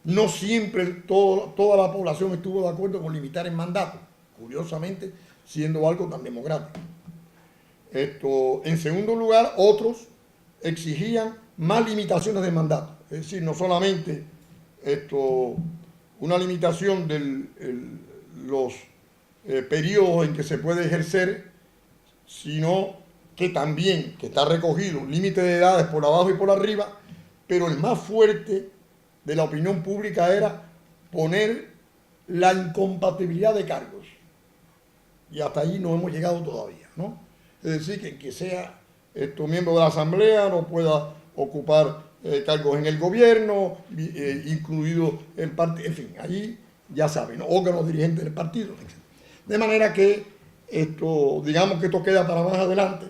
no siempre toda la población estuvo de acuerdo con limitar el mandato, curiosamente, siendo algo tan democrático. En segundo lugar, otros exigían más limitaciones de mandato, es decir, no solamente una limitación de los periodos en que se puede ejercer, sino que también, que está recogido, límite de edades por abajo y por arriba, pero el más fuerte de la opinión pública era poner la incompatibilidad de cargos. Y hasta ahí no hemos llegado todavía, ¿no? Es decir, que sea miembro de la Asamblea no pueda ocupar cargos en el gobierno, incluido el partido, en fin, allí ya saben, ¿no? Órganos dirigentes del partido, etc. De manera que digamos que esto queda para más adelante,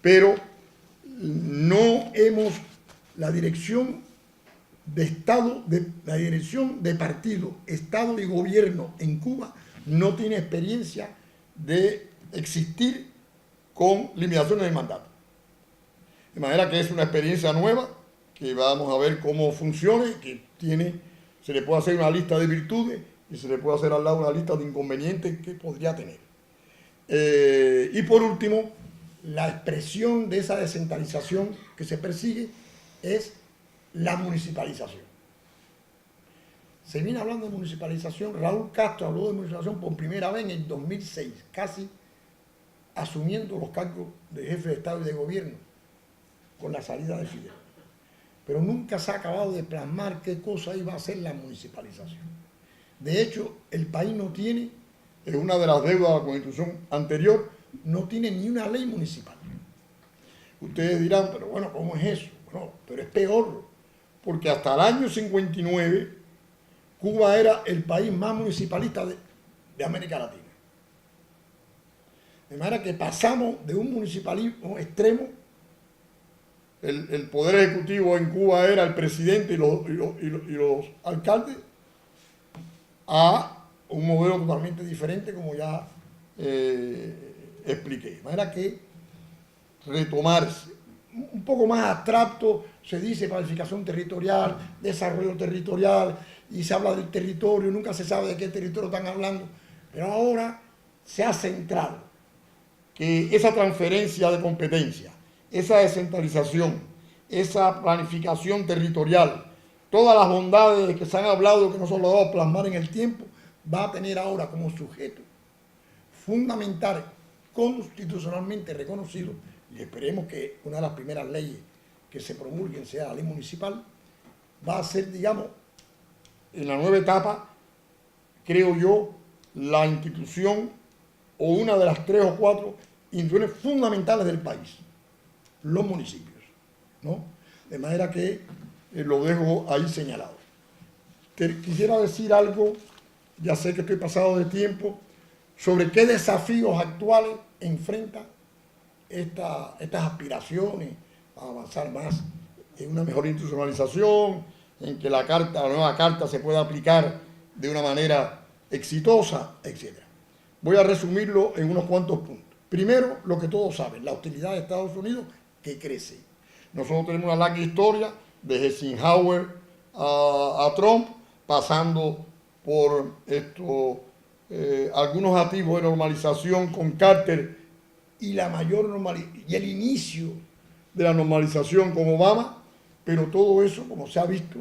pero no hemos, la dirección de Estado, la dirección de partido, Estado y gobierno en Cuba no tiene experiencia de existir con limitaciones de mandato. De manera que es una experiencia nueva, que vamos a ver cómo funciona, que se le puede hacer una lista de virtudes y se le puede hacer al lado una lista de inconvenientes que podría tener. Y por último, la expresión de esa descentralización que se persigue es la municipalización. Se viene hablando de municipalización. Raúl Castro habló de municipalización por primera vez en el 2006, casi asumiendo los cargos de jefe de Estado y de gobierno con la salida de Fidel. Pero nunca se ha acabado de plasmar qué cosa iba a ser la municipalización. De hecho, el país no tiene, es una de las deudas de la Constitución anterior, no tiene ni una ley municipal. Ustedes dirán, pero bueno, ¿cómo es eso? Bueno, pero es peor, porque hasta el año 59 Cuba era el país más municipalista de América Latina. De manera que pasamos de un municipalismo extremo, el poder ejecutivo en Cuba era el presidente y los alcaldes, a un modelo totalmente diferente, como ya expliqué. De manera que retomarse, un poco más abstracto, se dice planificación territorial, desarrollo territorial, y se habla del territorio, nunca se sabe de qué territorio están hablando, pero ahora se ha centrado que esa transferencia de competencia, esa descentralización, esa planificación territorial, todas las bondades que se han hablado, que no se han logrado plasmar en el tiempo, va a tener ahora como sujeto fundamental, constitucionalmente reconocido, y esperemos que una de las primeras leyes que se promulguen sea la ley municipal, va a ser, digamos, en la nueva etapa, creo yo, la institución o una de las 3 o 4 instituciones fundamentales del país, los municipios, ¿no? De manera que lo dejo ahí señalado. Quisiera decir algo, ya sé que estoy pasado de tiempo, sobre qué desafíos actuales enfrenta estas aspiraciones a avanzar más en una mejor institucionalización, en que la nueva carta se pueda aplicar de una manera exitosa, etc. Voy a resumirlo en unos cuantos puntos. Primero, lo que todos saben, la hostilidad de Estados Unidos que crece. Nosotros tenemos una larga historia, desde Eisenhower a Trump, pasando por algunos activos de normalización con Carter y el inicio de la normalización con Obama, pero todo eso, como se ha visto,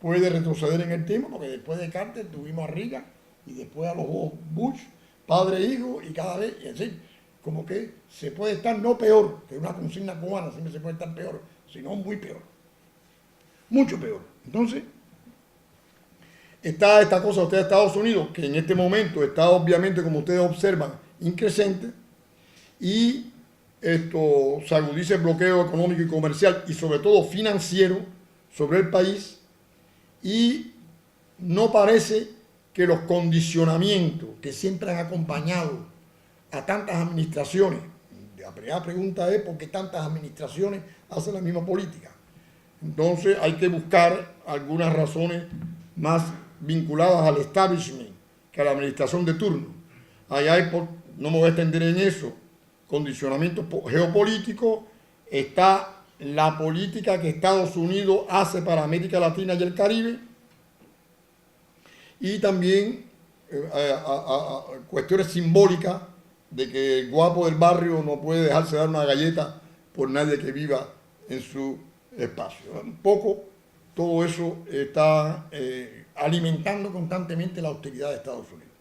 puede retroceder en el tiempo, porque después de Carter tuvimos a Reagan y después a los dos Bush, padre e hijo, y cada vez, y así, como que se puede estar no peor, que una consigna cubana, siempre se puede estar peor, sino muy peor, mucho peor. Entonces, está esta cosa de Estados Unidos, que en este momento está obviamente, como ustedes observan, increciente, y esto se agudiza el bloqueo económico y comercial y sobre todo financiero sobre el país, y no parece que los condicionamientos que siempre han acompañado a tantas administraciones, la primera pregunta es ¿por qué tantas administraciones hacen la misma política? Entonces hay que buscar algunas razones más vinculadas al establishment que a la administración de turno. No me voy a extender en eso, condicionamientos geopolíticos, está la política que Estados Unidos hace para América Latina y el Caribe, y también cuestiones simbólicas de que el guapo del barrio no puede dejarse dar una galleta por nadie que viva en su espacio. Un poco todo eso está alimentando constantemente la hostilidad de Estados Unidos.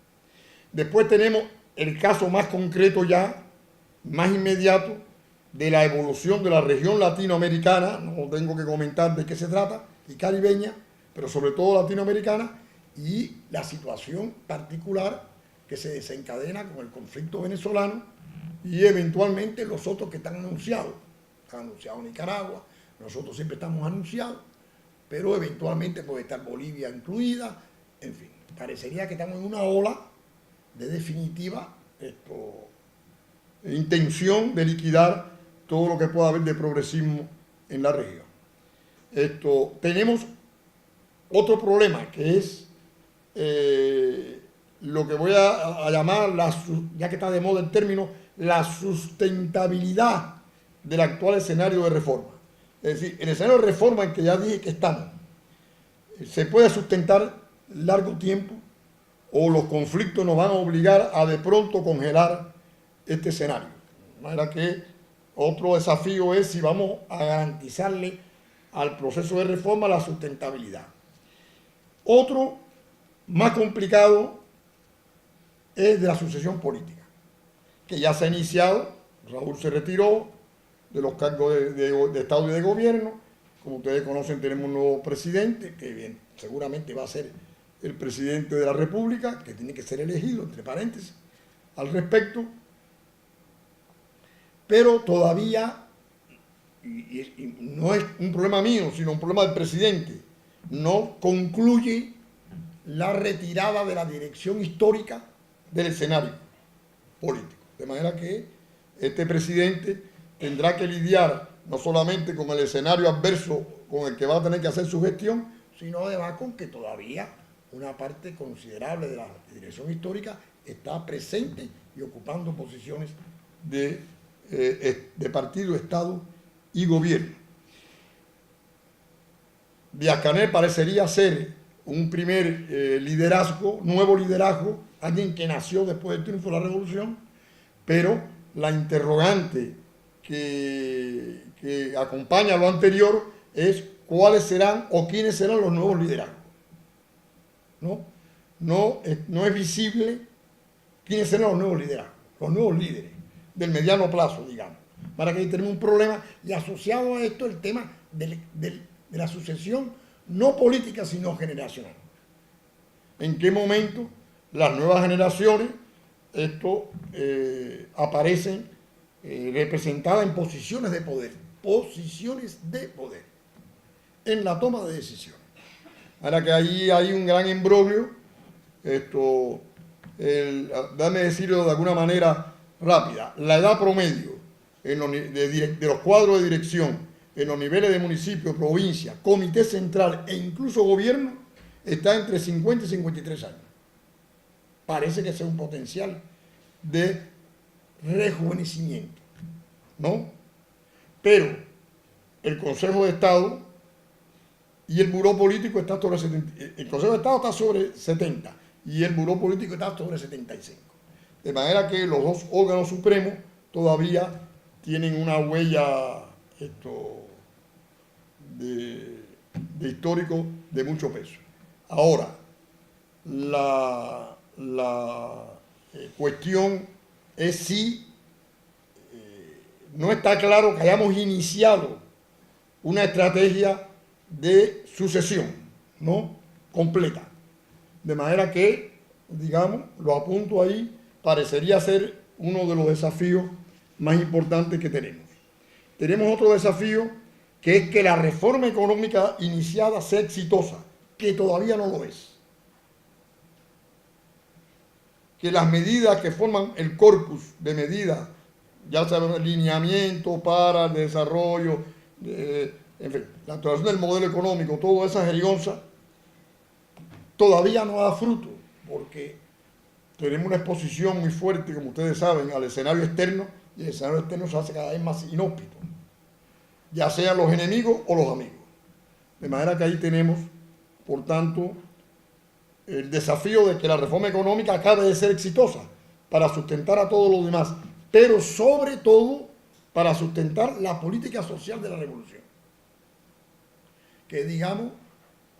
Después tenemos el caso más concreto ya, más inmediato, de la evolución de la región latinoamericana, no tengo que comentar de qué se trata, y caribeña, pero sobre todo latinoamericana, y la situación particular que se desencadena con el conflicto venezolano y eventualmente los otros que están anunciados. Están anunciados Nicaragua, nosotros siempre estamos anunciados, pero eventualmente puede estar Bolivia incluida, en fin, parecería que estamos en una ola de definitiva intención de liquidar todo lo que pueda haber de progresismo en la región. Tenemos otro problema que es lo que voy a llamar, ya que está de moda el término, la sustentabilidad del actual escenario de reforma. Es decir, el escenario de reforma en que ya dije que estamos, se puede sustentar largo tiempo o los conflictos nos van a obligar a de pronto congelar este escenario. De manera que otro desafío es si vamos a garantizarle al proceso de reforma la sustentabilidad. Otro más complicado es de la sucesión política, que ya se ha iniciado. Raúl se retiró de los cargos de Estado y de Gobierno. Como ustedes conocen, tenemos un nuevo presidente, que bien, seguramente va a ser el presidente de la República, que tiene que ser elegido, entre paréntesis, al respecto. Pero todavía, y no es un problema mío, sino un problema del presidente, no concluye la retirada de la dirección histórica del escenario político. De manera que este presidente tendrá que lidiar no solamente con el escenario adverso con el que va a tener que hacer su gestión, sino además con que todavía una parte considerable de la dirección histórica está presente y ocupando posiciones de partido, Estado y gobierno. Díaz-Canel parecería ser un primer liderazgo, nuevo liderazgo, alguien que nació después del triunfo de la revolución, pero la interrogante que acompaña a lo anterior es cuáles serán o quiénes serán los nuevos liderazgos. No es visible quiénes serán los nuevos liderazgos, los nuevos líderes del mediano plazo, digamos. Para que ahí tenemos un problema, y asociado a esto el tema de la sucesión no política sino generacional. ¿En qué momento las nuevas generaciones aparecen representadas en posiciones de poder en la toma de decisiones? Ahora que ahí hay un gran imbroglio, dame decirlo de alguna manera rápida, la edad promedio de los cuadros de dirección en los niveles de municipio, provincia, comité central e incluso gobierno está entre 50 y 53 años. Parece que sea un potencial de rejuvenecimiento, ¿no? Pero el Consejo de Estado y el Buró Político está sobre 70, el Consejo de Estado está sobre 70 y el Buró Político está sobre 75. De manera que los dos órganos supremos todavía tienen una huella de histórico de mucho peso. Ahora, la cuestión es si no está claro que hayamos iniciado una estrategia de sucesión, ¿no? Completa. De manera que, digamos, lo apunto ahí, parecería ser uno de los desafíos más importantes que tenemos. Tenemos otro desafío, que es que la reforma económica iniciada sea exitosa, que todavía no lo es. Que las medidas que forman el corpus de medidas, ya sea el lineamiento para el desarrollo, en fin, la actualización del modelo económico, toda esa jerigonza, todavía no da fruto, porque tenemos una exposición muy fuerte, como ustedes saben, al escenario externo, y el escenario externo se hace cada vez más inhóspito, ya sean los enemigos o los amigos. De manera que ahí tenemos, por tanto, el desafío de que la reforma económica acabe de ser exitosa para sustentar a todos los demás, pero sobre todo para sustentar la política social de la revolución, que es, digamos,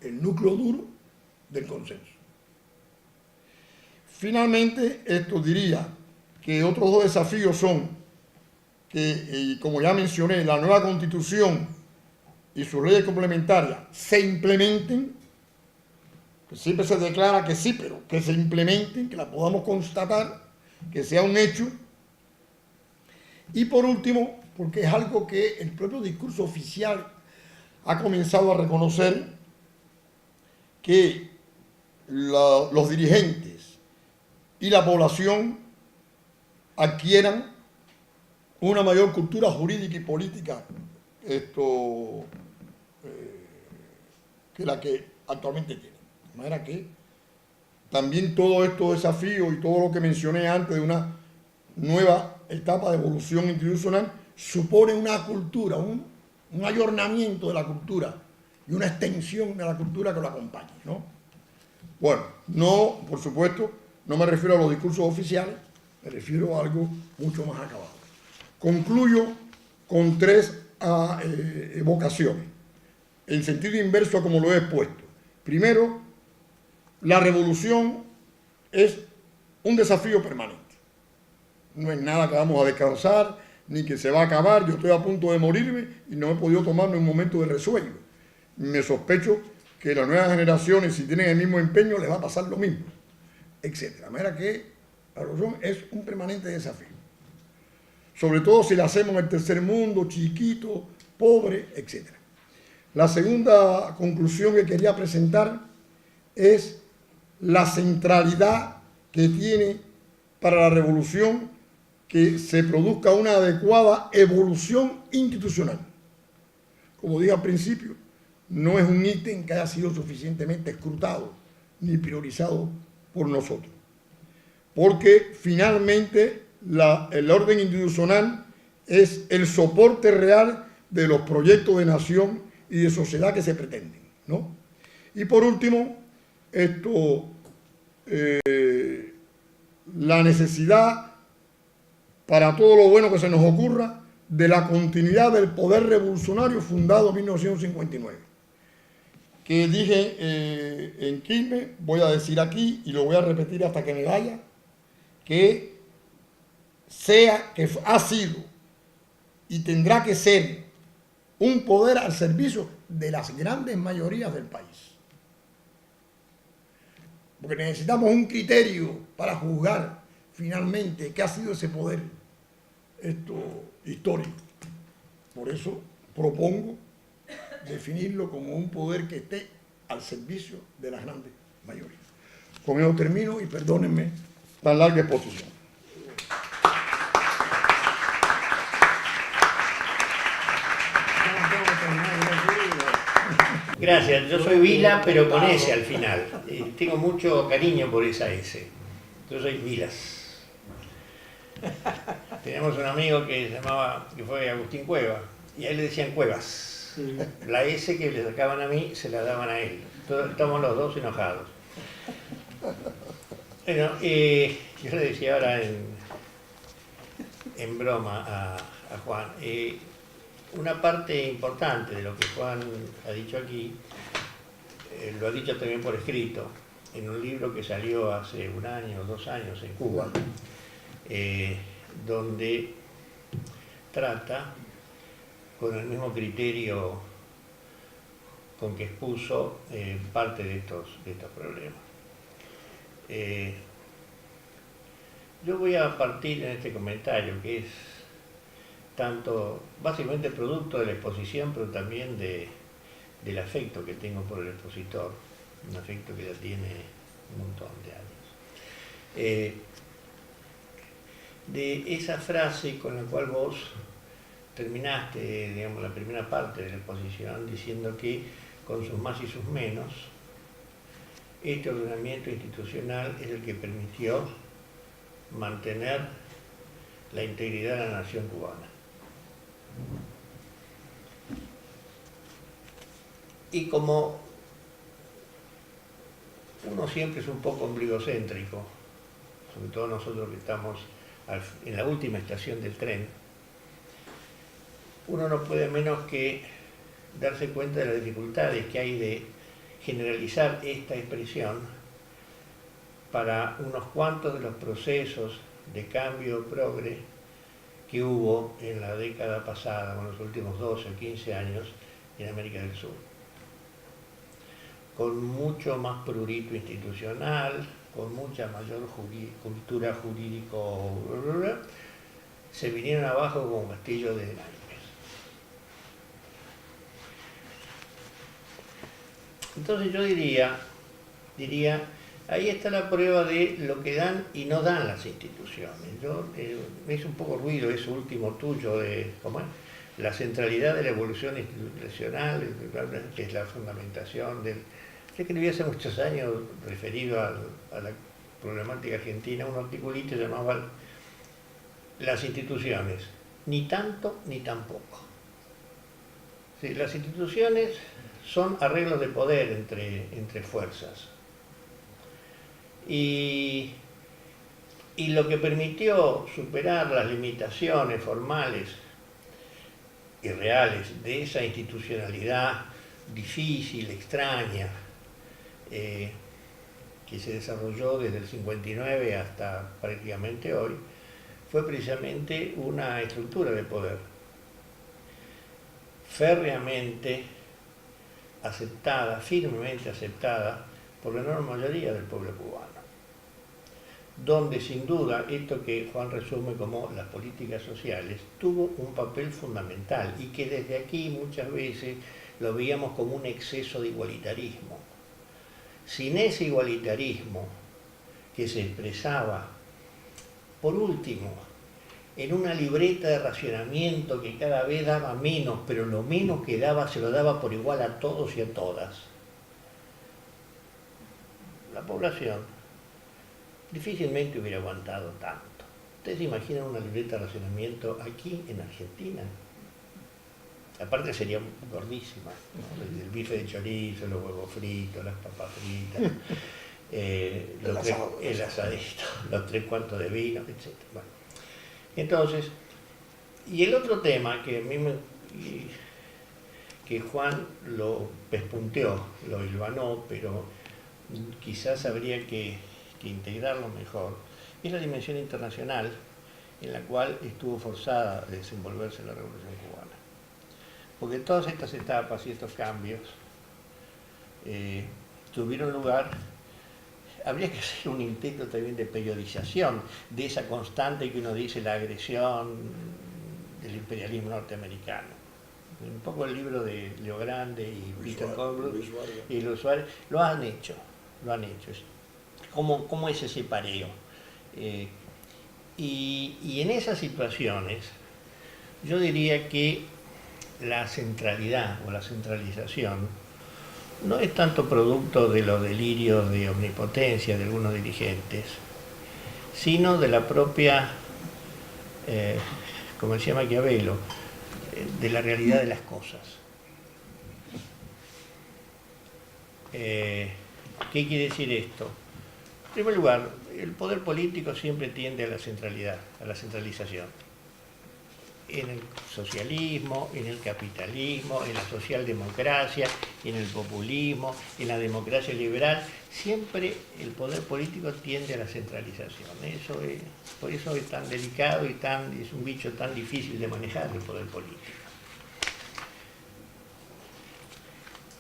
el núcleo duro del consenso. Finalmente, esto diría que otros dos desafíos son que, como ya mencioné, la nueva Constitución y sus leyes complementarias se implementen, que siempre se declara que sí, pero que se implementen, que la podamos constatar, que sea un hecho. Y por último, porque es algo que el propio discurso oficial ha comenzado a reconocer, que los dirigentes y la población adquieran una mayor cultura jurídica y política que la que actualmente tienen. De manera que también todos estos desafíos y todo lo que mencioné antes de una nueva etapa de evolución institucional supone una cultura, un ayornamiento de la cultura y una extensión de la cultura que lo acompañe, ¿no? Bueno, no, por supuesto, no me refiero a los discursos oficiales, me refiero a algo mucho más acabado. Concluyo con tres evocaciones, en sentido inverso a como lo he expuesto. Primero, la revolución es un desafío permanente. No es nada que vamos a descansar, ni que se va a acabar. Yo estoy a punto de morirme y no he podido tomarme un momento de resuello. Me sospecho que las nuevas generaciones, si tienen el mismo empeño, les va a pasar lo mismo, etc. De manera que la revolución es un permanente desafío. Sobre todo si la hacemos en el tercer mundo, chiquito, pobre, etc. La segunda conclusión que quería presentar es la centralidad que tiene para la revolución que se produzca una adecuada evolución institucional. Como dije al principio, no es un ítem que haya sido suficientemente escrutado ni priorizado por nosotros. Porque finalmente el orden institucional es el soporte real de los proyectos de nación y de sociedad que se pretenden, ¿no? Y por último, la necesidad para todo lo bueno que se nos ocurra de la continuidad del poder revolucionario fundado en 1959. Que dije en Quilmes, voy a decir aquí y lo voy a repetir hasta que me vaya, que ha sido y tendrá que ser un poder al servicio de las grandes mayorías del país. Porque necesitamos un criterio para juzgar finalmente qué ha sido ese poder histórico. Por eso propongo definirlo como un poder que esté al servicio de las grandes mayorías. Con eso termino y perdónenme tan larga exposición. Gracias, yo soy Vila, pero con S al final. Tengo mucho cariño por esa S. Yo soy Vilas. Teníamos un amigo que fue Agustín Cueva, y a él le decían Cuevas. La S que le sacaban a mí, se la daban a él. Estamos los dos enojados. Bueno, yo le decía ahora en broma a Juan, una parte importante de lo que Juan ha dicho aquí, lo ha dicho también por escrito, en un libro que salió hace 1 año o 2 años en Cuba, donde trata con el mismo criterio con que expuso parte de estos problemas. Yo voy a partir en este comentario, que es tanto básicamente producto de la exposición, pero también del afecto que tengo por el expositor, un afecto que ya tiene un montón de años. De esa frase con la cual vos terminaste, digamos, la primera parte de la exposición, diciendo que con sus más y sus menos, este ordenamiento institucional es el que permitió mantener la integridad de la nación cubana. Y como uno siempre es un poco ombligocéntrico, sobre todo nosotros que estamos en la última estación del tren, uno no puede menos que darse cuenta de las dificultades que hay de generalizar esta expresión para unos cuantos de los procesos de cambio progre que hubo en la década pasada, en los últimos 12 o 15 años en América del Sur. Con mucho más prurito institucional, con mucha mayor cultura jurídico, se vinieron abajo como castillo de naipes. Entonces yo diría, ahí está la prueba de lo que dan y no dan las instituciones. Me hizo un poco ruido eso último tuyo de la centralidad de la evolución institucional, que es la fundamentación del... Yo escribí hace muchos años, referido a la problemática argentina, un articulito llamado Las instituciones, ni tanto ni tampoco. Sí, las instituciones son arreglos de poder entre fuerzas. Y lo que permitió superar las limitaciones formales y reales de esa institucionalidad difícil, extraña, que se desarrolló desde el 59 hasta prácticamente hoy, fue precisamente una estructura de poder férreamente aceptada, firmemente aceptada por la enorme mayoría del pueblo cubano, donde sin duda esto que Juan resume como las políticas sociales tuvo un papel fundamental y que desde aquí muchas veces lo veíamos como un exceso de igualitarismo. Sin ese igualitarismo que se expresaba, por último, en una libreta de racionamiento que cada vez daba menos, pero lo menos que daba se lo daba por igual a todos y a todas, la población difícilmente hubiera aguantado tanto. ¿Ustedes se imaginan una libreta de racionamiento aquí en Argentina? Aparte sería gordísima, ¿no? El bife de chorizo, los huevos fritos, las papas fritas, el asadito, los 3 cuartos de vino, etc. Bueno, entonces, y el otro tema que a mí que Juan lo pespunteó, lo hilvanó, pero quizás habría que integrarlo mejor, es la dimensión internacional en la cual estuvo forzada a desenvolverse la Revolución Cubana. Porque todas estas etapas y estos cambios tuvieron lugar, habría que hacer un intento también de periodización de esa constante que uno dice, la agresión del imperialismo norteamericano. Un poco el libro de Leo Grande y Peter Colbrook y los Suárez lo han hecho. ¿Cómo es ese pareo? Y en esas situaciones yo diría que la centralidad o la centralización no es tanto producto de los delirios de omnipotencia de algunos dirigentes, sino de la propia, como decía Maquiavelo, de la realidad de las cosas. ¿Qué quiere decir esto? En primer lugar, el poder político siempre tiende a la centralidad, a la centralización. En el socialismo, en el capitalismo, en la socialdemocracia, en el populismo, en la democracia liberal, siempre el poder político tiende a la centralización. Por eso es tan delicado y es un bicho tan difícil de manejar el poder político.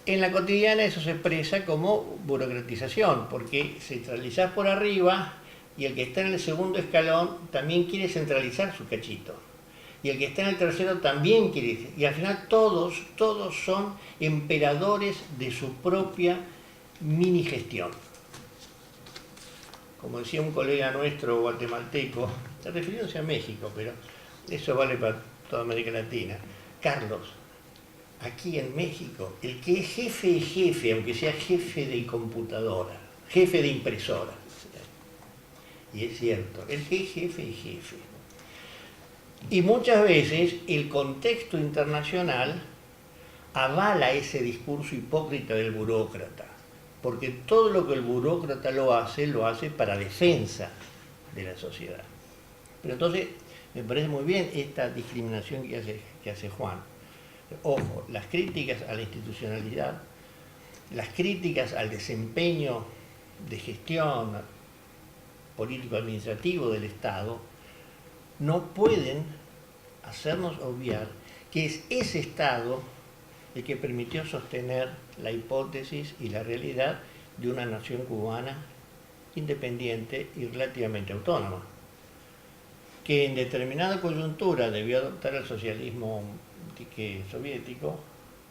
En la cotidiana eso se expresa como burocratización, porque centralizás por arriba y el que está en el segundo escalón también quiere centralizar su cachito. Y el que está en el tercero también quiere, y al final todos son emperadores de su propia mini gestión. Como decía un colega nuestro guatemalteco, refiriéndose a México, pero eso vale para toda América Latina, Carlos, aquí en México, el que es jefe, aunque sea jefe de computadora, jefe de impresora, y es cierto, el que es jefe es jefe. Y muchas veces el contexto internacional avala ese discurso hipócrita del burócrata, porque todo lo que el burócrata lo hace para defensa de la sociedad. Pero entonces me parece muy bien esta discriminación que hace Juan. Ojo, las críticas a la institucionalidad, las críticas al desempeño de gestión político-administrativo del Estado no pueden hacernos obviar que es ese Estado el que permitió sostener la hipótesis y la realidad de una nación cubana independiente y relativamente autónoma, que en determinada coyuntura debió adoptar el socialismo soviético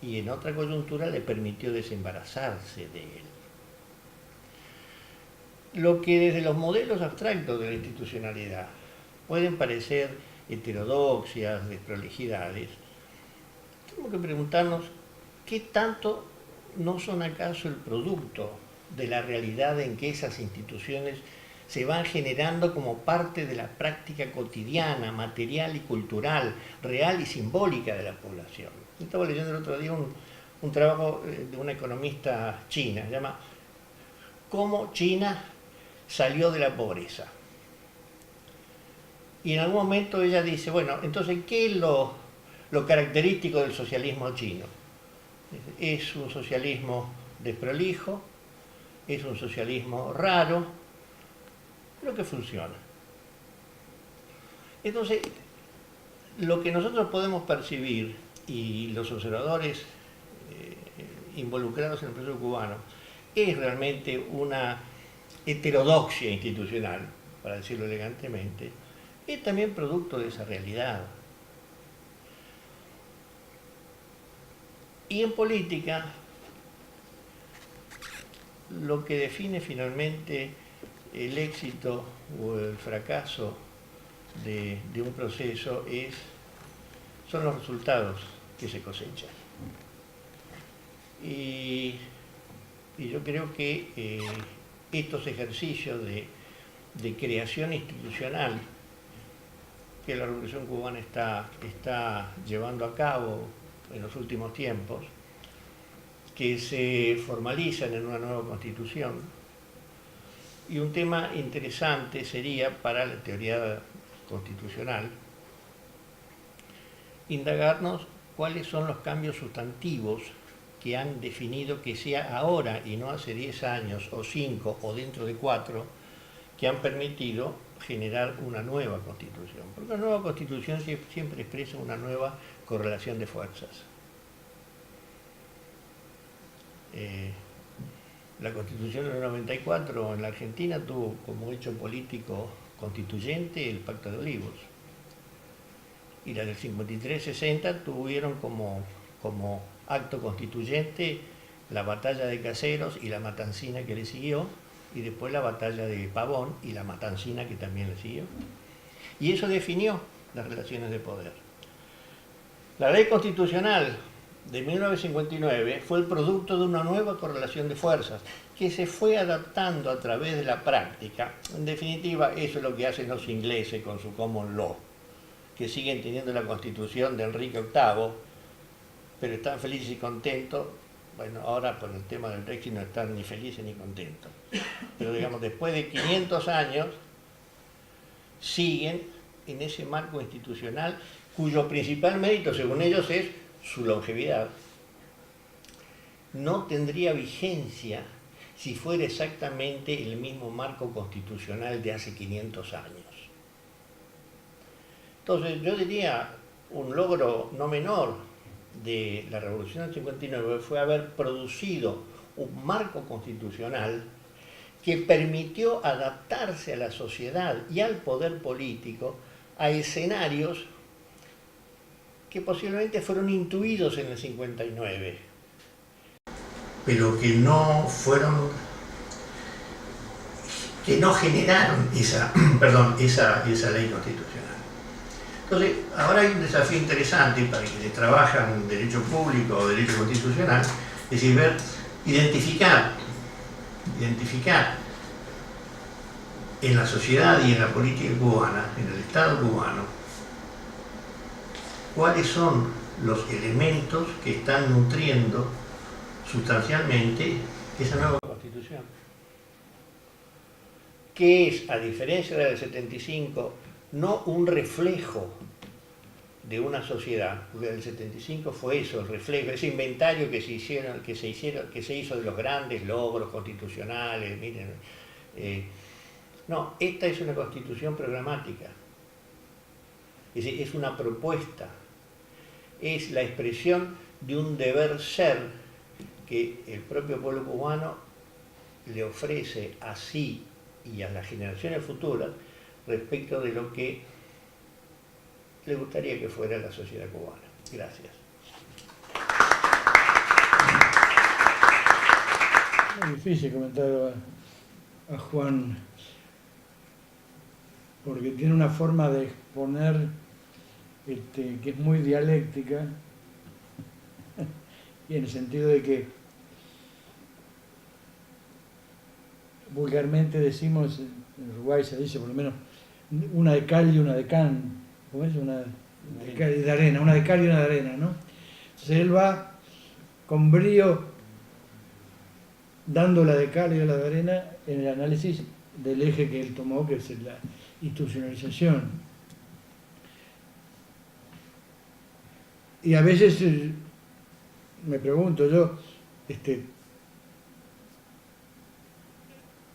y en otra coyuntura le permitió desembarazarse de él. Lo que desde los modelos abstractos de la institucionalidad pueden parecer heterodoxias, desprolijidades, tenemos que preguntarnos qué tanto no son acaso el producto de la realidad en que esas instituciones se van generando como parte de la práctica cotidiana, material y cultural, real y simbólica de la población. Estaba leyendo el otro día un trabajo de una economista china, se llama ¿Cómo China salió de la pobreza? Y en algún momento ella dice, bueno, entonces, ¿qué es lo característico del socialismo chino? Es un socialismo desprolijo, es un socialismo raro, pero que funciona. Entonces, lo que nosotros podemos percibir, y los observadores involucrados en el proceso cubano, es realmente una heterodoxia institucional, para decirlo elegantemente, es también producto de esa realidad. Y en política, lo que define finalmente el éxito o el fracaso de un proceso son los resultados que se cosechan. Y yo creo que estos ejercicios de creación institucional que la Revolución Cubana está llevando a cabo en los últimos tiempos, que se formalizan en una nueva constitución. Y un tema interesante sería para la teoría constitucional indagarnos cuáles son los cambios sustantivos que han definido que sea ahora y no hace 10 años o 5 o dentro de 4 que han permitido generar una nueva constitución. Porque una nueva constitución siempre expresa una nueva correlación de fuerzas. La Constitución del 94 en la Argentina tuvo como hecho político constituyente el Pacto de Olivos. Y la del 53-60 tuvieron como acto constituyente la batalla de Caseros y la matancina que le siguió, y después la batalla de Pavón y la matancina que también le siguió. Y eso definió las relaciones de poder. La ley constitucional de 1959 fue el producto de una nueva correlación de fuerzas que se fue adaptando a través de la práctica. En definitiva, eso es lo que hacen los ingleses con su common law, que siguen teniendo la constitución de Enrique VIII, pero están felices y contentos. Bueno, ahora por el tema del Brexit no están ni felices ni contentos. Pero digamos, después de 500 años, siguen en ese marco institucional cuyo principal mérito, según ellos, es su longevidad. No tendría vigencia si fuera exactamente el mismo marco constitucional de hace 500 años. Entonces, yo diría, un logro no menor de la Revolución del 59 fue haber producido un marco constitucional que permitió adaptarse a la sociedad y al poder político a escenarios que posiblemente fueron intuidos en el 59, pero que no generaron esa ley constitucional. Entonces, ahora hay un desafío interesante para quienes trabajan derecho público o derecho constitucional, es decir, identificar en la sociedad y en la política cubana, en el Estado cubano, cuáles son los elementos que están nutriendo sustancialmente esa nueva constitución, que es, a diferencia de la del 75, no un reflejo de una sociedad, porque el 75 fue eso, el reflejo, ese inventario que se hizo de los grandes logros constitucionales. Miren, no, esta es una constitución programática, es una propuesta, es la expresión de un deber ser que el propio pueblo cubano le ofrece a sí y a las generaciones futuras respecto de lo que le gustaría que fuera la sociedad cubana. Gracias. Es difícil comentar a Juan, porque tiene una forma de exponer que es muy dialéctica, y en el sentido de que vulgarmente decimos, en Uruguay se dice por lo menos, una de cal y una de can, ¿cómo es? Una de cal y de arena, una de cal y una de arena, ¿no? Entonces él va con brío dando la de cal y la de arena en el análisis del eje que él tomó, que es la institucionalización. Y a veces me pregunto yo,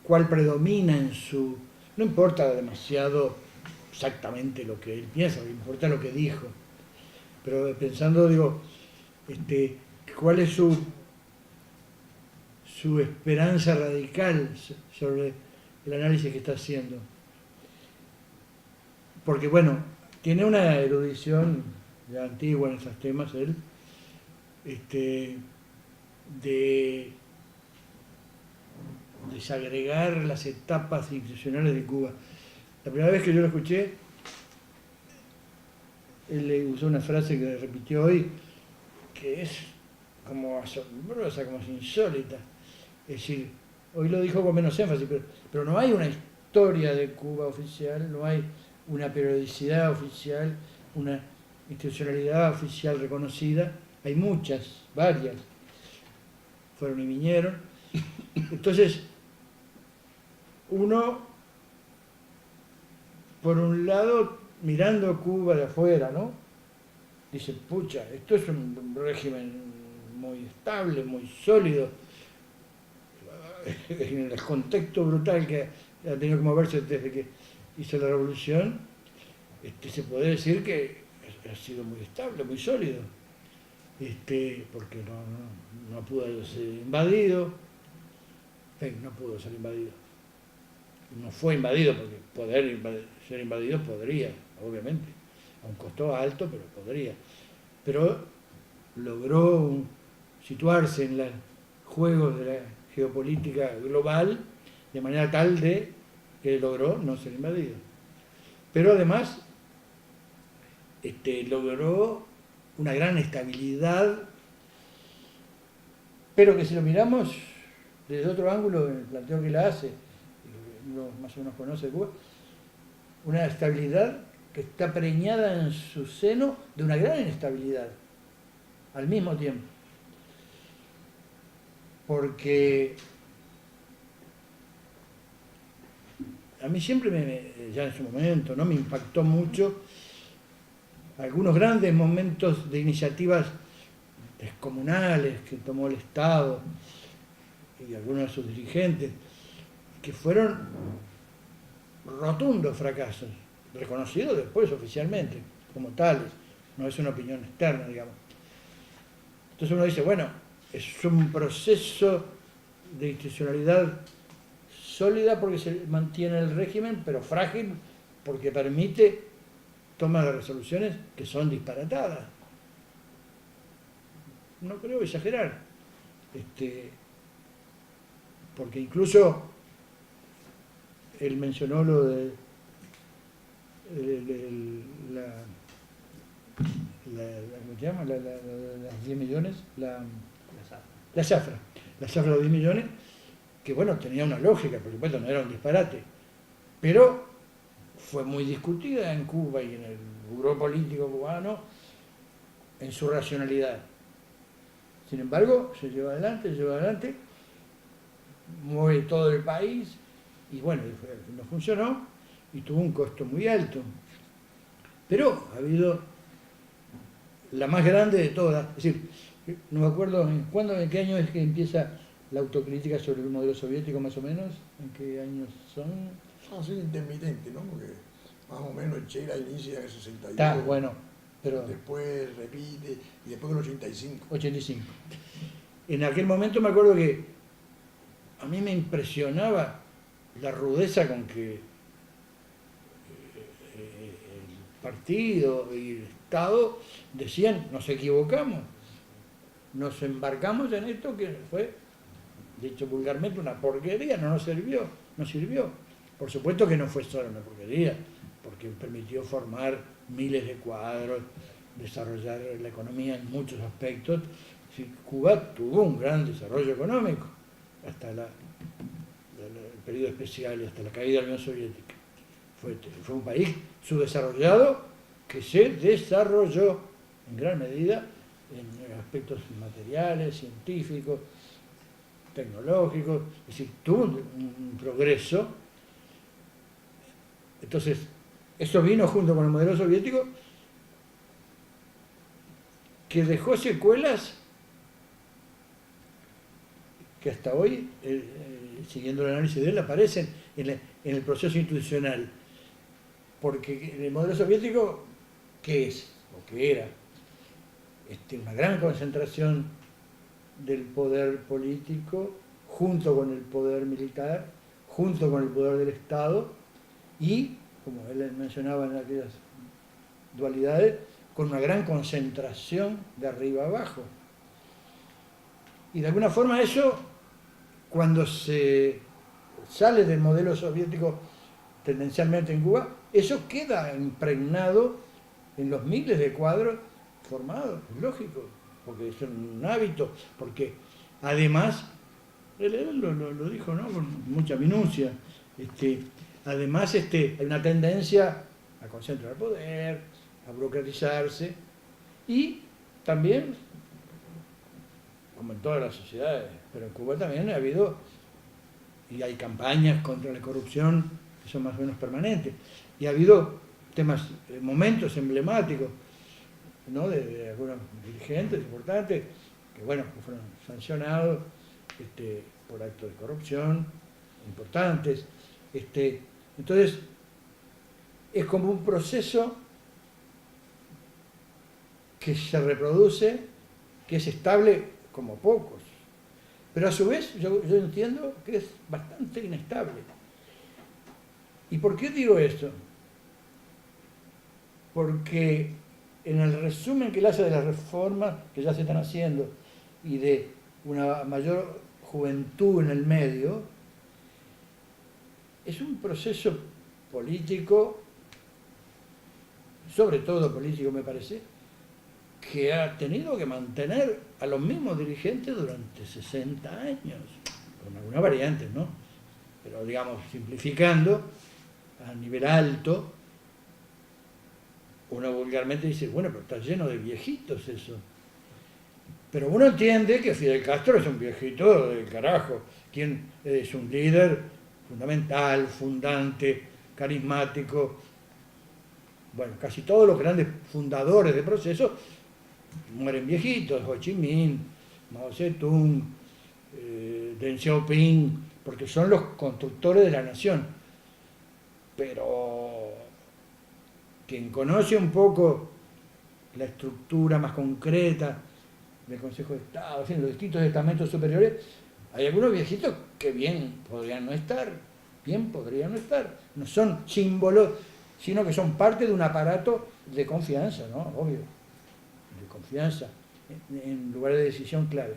cuál predomina en su... No importa demasiado exactamente lo que él piensa, no importa lo que dijo, pero pensando, digo, cuál es su esperanza radical sobre el análisis que está haciendo. Porque bueno, tiene una erudición ya antigua en estos temas, él, de desagregar las etapas institucionales de Cuba. La primera vez que yo lo escuché, él le usó una frase que repitió hoy, que es como asombrosa, como insólita. Es decir, hoy lo dijo con menos énfasis, pero no hay una historia de Cuba oficial, no hay una periodicidad oficial, una institucionalidad oficial reconocida. Hay muchas, varias, fueron y vinieron. Entonces, uno, por un lado, mirando Cuba de afuera, ¿no? Dice, pucha, esto es un régimen muy estable, muy sólido, en el contexto brutal que ha tenido que moverse desde que hizo la revolución, se puede decir que ha sido muy estable, muy sólido, porque no pudo ser invadido, no pudo ser invadido, no fue invadido, porque ser invadido podría, obviamente, a un costo alto, pero podría, pero logró situarse en los juegos de la geopolítica global de manera tal de que logró no ser invadido. Pero además logró una gran estabilidad, pero que si lo miramos desde otro ángulo, en el planteo que la hace, uno más o menos conoce Cuba, una estabilidad que está preñada en su seno de una gran inestabilidad al mismo tiempo. Porque a mí siempre, ya en su momento, ¿no?, me impactó mucho algunos grandes momentos de iniciativas descomunales que tomó el Estado y algunos de sus dirigentes, que fueron rotundos fracasos, reconocidos después oficialmente como tales, no es una opinión externa, digamos. Entonces uno dice, bueno, es un proceso de institucionalidad sólida porque se mantiene el régimen, pero frágil porque permite tomar resoluciones que son disparatadas. No creo exagerar, porque incluso él mencionó lo de ¿cómo se llama? Las 10 millones, la zafra de los 10 millones, que bueno, tenía una lógica, por supuesto, no era un disparate, pero fue muy discutida en Cuba y en el buró político cubano en su racionalidad. Sin embargo, se llevó adelante, mueve todo el país, y bueno, no funcionó, y tuvo un costo muy alto. Pero ha habido la más grande de todas, es decir, no me acuerdo en qué año es que empieza la autocrítica sobre el modelo soviético, más o menos, en qué años son. Son así intermitentes, ¿no? Porque más o menos el Che la inicia en el 62. Está bueno, pero después repite, y después en el 85. 85. En aquel momento me acuerdo que a mí me impresionaba la rudeza con que el partido y el Estado decían, nos equivocamos, nos embarcamos en esto que fue, dicho vulgarmente, una porquería, no sirvió. Por supuesto que no fue solo una porquería, porque permitió formar miles de cuadros, desarrollar la economía en muchos aspectos. Cuba tuvo un gran desarrollo económico hasta el periodo especial y hasta la caída de la Unión Soviética. Fue un país subdesarrollado que se desarrolló en gran medida en aspectos materiales, científicos, tecnológicos, es decir, tuvo un progreso. Entonces, eso vino junto con el modelo soviético que dejó secuelas que hasta hoy siguiendo el análisis de él, aparecen en el proceso institucional. Porque en el modelo soviético, ¿qué es? O qué era una gran concentración del poder político junto con el poder militar, junto con el poder del Estado y, como él mencionaba en aquellas dualidades, con una gran concentración de arriba abajo. Y de alguna forma eso, cuando se sale del modelo soviético tendencialmente en Cuba, eso queda impregnado en los miles de cuadros formados, es lógico, porque es un hábito, porque además, él lo dijo, ¿no?, con mucha minucia, además hay una tendencia a concentrar poder, a burocratizarse, y también, como en todas las sociedades, pero en Cuba también ha habido, y hay campañas contra la corrupción que son más o menos permanentes, y ha habido temas, momentos emblemáticos, ¿no?, de algunos dirigentes importantes que, bueno, que fueron sancionados por actos de corrupción importantes. Entonces, es como un proceso que se reproduce, que es estable como pocos, pero a su vez yo entiendo que es bastante inestable. ¿Y por qué digo esto? Porque en el resumen que él hace de las reformas que ya se están haciendo y de una mayor juventud en el medio, es un proceso político, sobre todo político me parece, que ha tenido que mantener a los mismos dirigentes durante 60 años, con algunas variantes, ¿no? Pero digamos, simplificando, a nivel alto, uno vulgarmente dice, bueno, pero está lleno de viejitos eso. Pero uno entiende que Fidel Castro es un viejito del carajo, quien es un líder fundamental, fundante, carismático. Bueno, casi todos los grandes fundadores de procesos mueren viejitos, Ho Chi Minh, Mao Zedong, Deng Xiaoping, porque son los constructores de la nación. Pero quien conoce un poco la estructura más concreta del Consejo de Estado, en fin, los distintos estamentos superiores, hay algunos viejitos que bien podrían no estar, no son símbolos, sino que son parte de un aparato de confianza, ¿no? Obvio, de confianza, en lugares de decisión clave.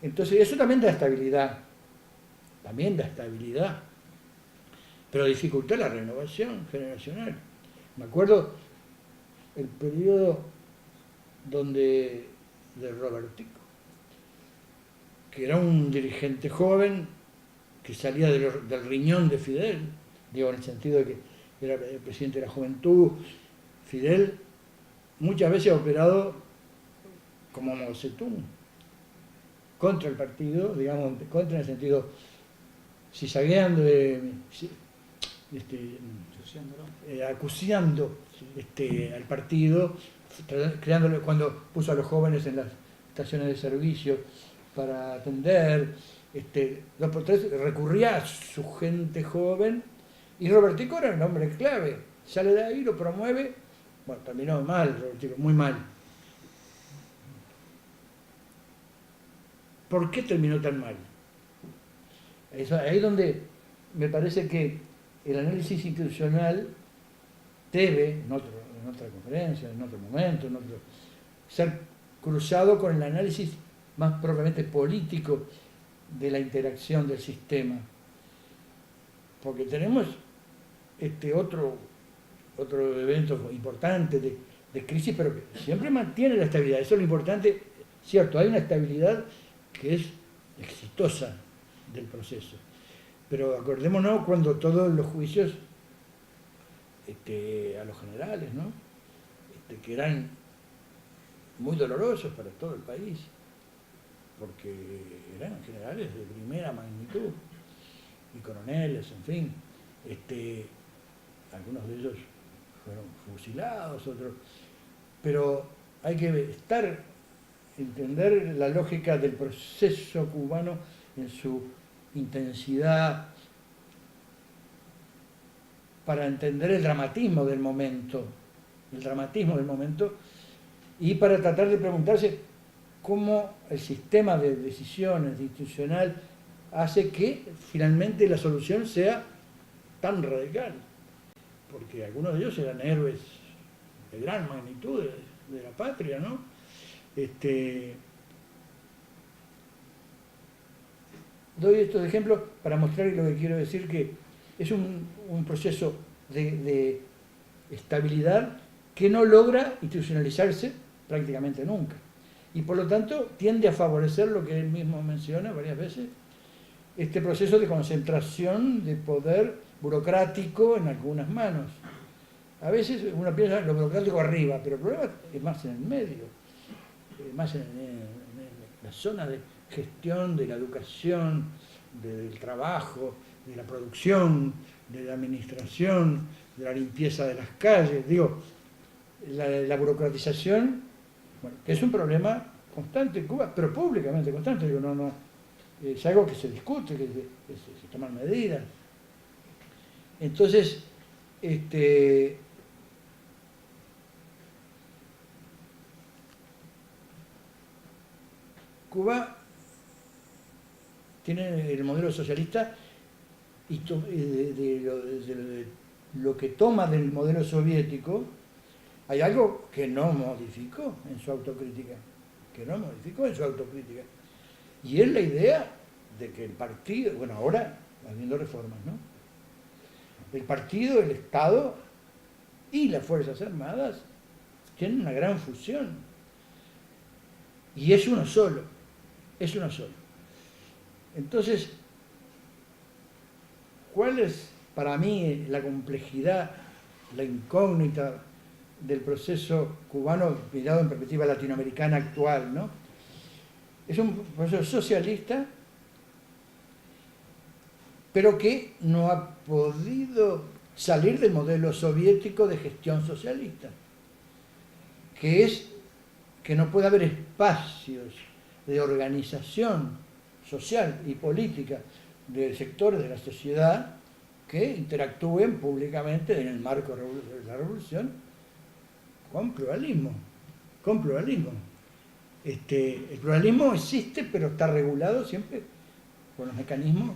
Entonces, eso también da estabilidad, pero dificulta la renovación generacional. Me acuerdo el periodo de Robertico, que era un dirigente joven que salía del riñón de Fidel, digo, en el sentido de que era el presidente de la juventud. Fidel muchas veces ha operado como Mao Zedong, contra el partido, digamos, contra en el sentido cizagueando, acuciando al partido, creándole, cuando puso a los jóvenes en las estaciones de servicio para atender, 2 por 3 recurría a su gente joven, y Robertico era un hombre clave, sale de ahí, lo promueve, bueno, terminó mal Robertico, muy mal. ¿Por qué terminó tan mal? Ahí es donde me parece que el análisis institucional debe, en otra conferencia, en otro momento, ser cruzado con el análisis más propiamente político de la interacción del sistema. Porque tenemos otro evento importante de crisis, pero que siempre mantiene la estabilidad. Eso es lo importante, cierto, hay una estabilidad que es exitosa del proceso. Pero acordémonos cuando todos los juicios a los generales, ¿no? Que eran muy dolorosos para todo el país, porque eran generales de primera magnitud y coroneles, en fin. Algunos de ellos fueron fusilados, otros. Pero hay que entender la lógica del proceso cubano en intensidad, para entender el dramatismo del momento, y para tratar de preguntarse cómo el sistema de decisiones institucional hace que finalmente la solución sea tan radical. Porque algunos de ellos eran héroes de gran magnitud de la patria, ¿no? Doy estos ejemplos para mostrar lo que quiero decir, que es un proceso de estabilidad que no logra institucionalizarse prácticamente nunca. Y por lo tanto tiende a favorecer lo que él mismo menciona varias veces, este proceso de concentración de poder burocrático en algunas manos. A veces uno piensa lo burocrático arriba, pero el problema es más en el medio, más en la zona de gestión de la educación, del trabajo, de la producción, de la administración, de la limpieza de las calles. Digo, la burocratización, bueno, que es un problema constante en Cuba, pero públicamente constante. Digo, no, es algo que se discute, que se toman medidas. Entonces, Cuba tiene el modelo socialista y de lo que toma del modelo soviético, hay algo que no modificó en su autocrítica, y es la idea de que el partido, bueno, ahora habiendo reformas, ¿no? El partido, el Estado y las Fuerzas Armadas tienen una gran fusión, y es uno solo. Entonces, ¿cuál es para mí la complejidad, la incógnita del proceso cubano mirado en perspectiva latinoamericana actual, ¿no? Es un proceso socialista, pero que no ha podido salir del modelo soviético de gestión socialista, que es que no puede haber espacios de organización social y política de sectores de la sociedad que interactúen públicamente en el marco de la revolución con pluralismo. El pluralismo existe, pero está regulado siempre con los mecanismos,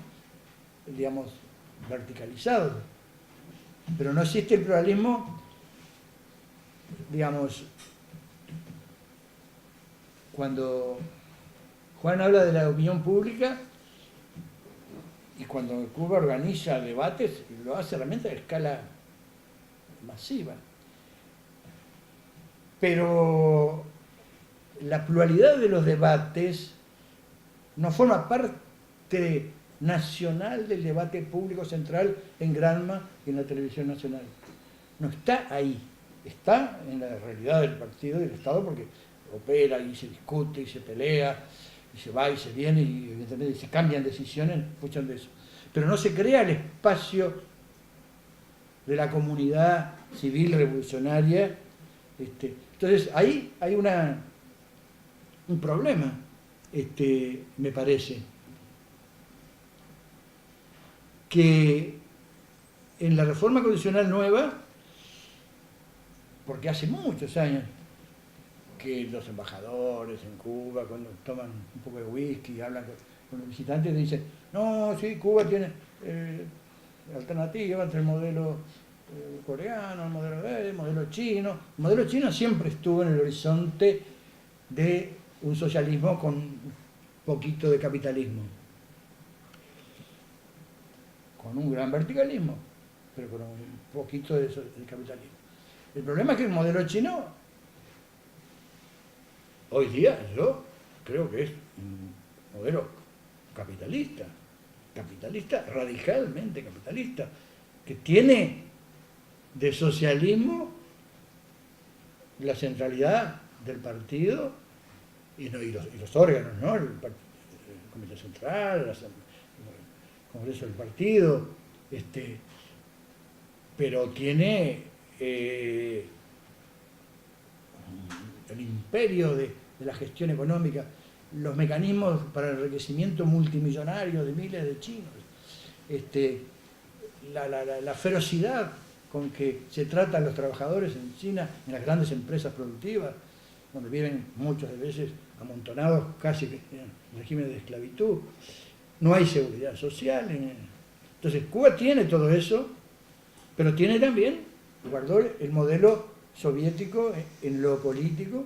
digamos, verticalizados. Pero no existe el pluralismo, digamos, cuando Juan habla de la opinión pública y cuando Cuba organiza debates, lo hace realmente a escala masiva. Pero la pluralidad de los debates no forma parte nacional del debate público central en Granma y en la televisión nacional. No está ahí, está en la realidad del partido y del Estado, porque opera y se discute y se pelea y se va y se viene y evidentemente se cambian decisiones en función de eso. Pero no se crea el espacio de la comunidad civil revolucionaria. Entonces ahí hay un problema, me parece, que en la reforma constitucional nueva, porque hace muchos años que los embajadores en Cuba, cuando toman un poco de whisky y hablan con los visitantes, dicen, no, sí, Cuba tiene alternativa entre el modelo coreano, el modelo chino. El modelo chino siempre estuvo en el horizonte de un socialismo con un poquito de capitalismo, con un gran verticalismo, pero con un poquito de capitalismo. El problema es que el modelo chino, hoy día, yo creo que es un modelo capitalista, radicalmente capitalista, que tiene de socialismo la centralidad del partido y los órganos, ¿no? El Comité Central, el Congreso del Partido, pero tiene el imperio de la gestión económica los mecanismos para el enriquecimiento multimillonario de miles de chinos, la ferocidad con que se trata a los trabajadores en China, en las grandes empresas productivas, donde viven muchas de veces amontonados casi en régimen de esclavitud. No hay seguridad social. Entonces Cuba tiene todo eso, pero tiene también, guardó el modelo soviético en lo político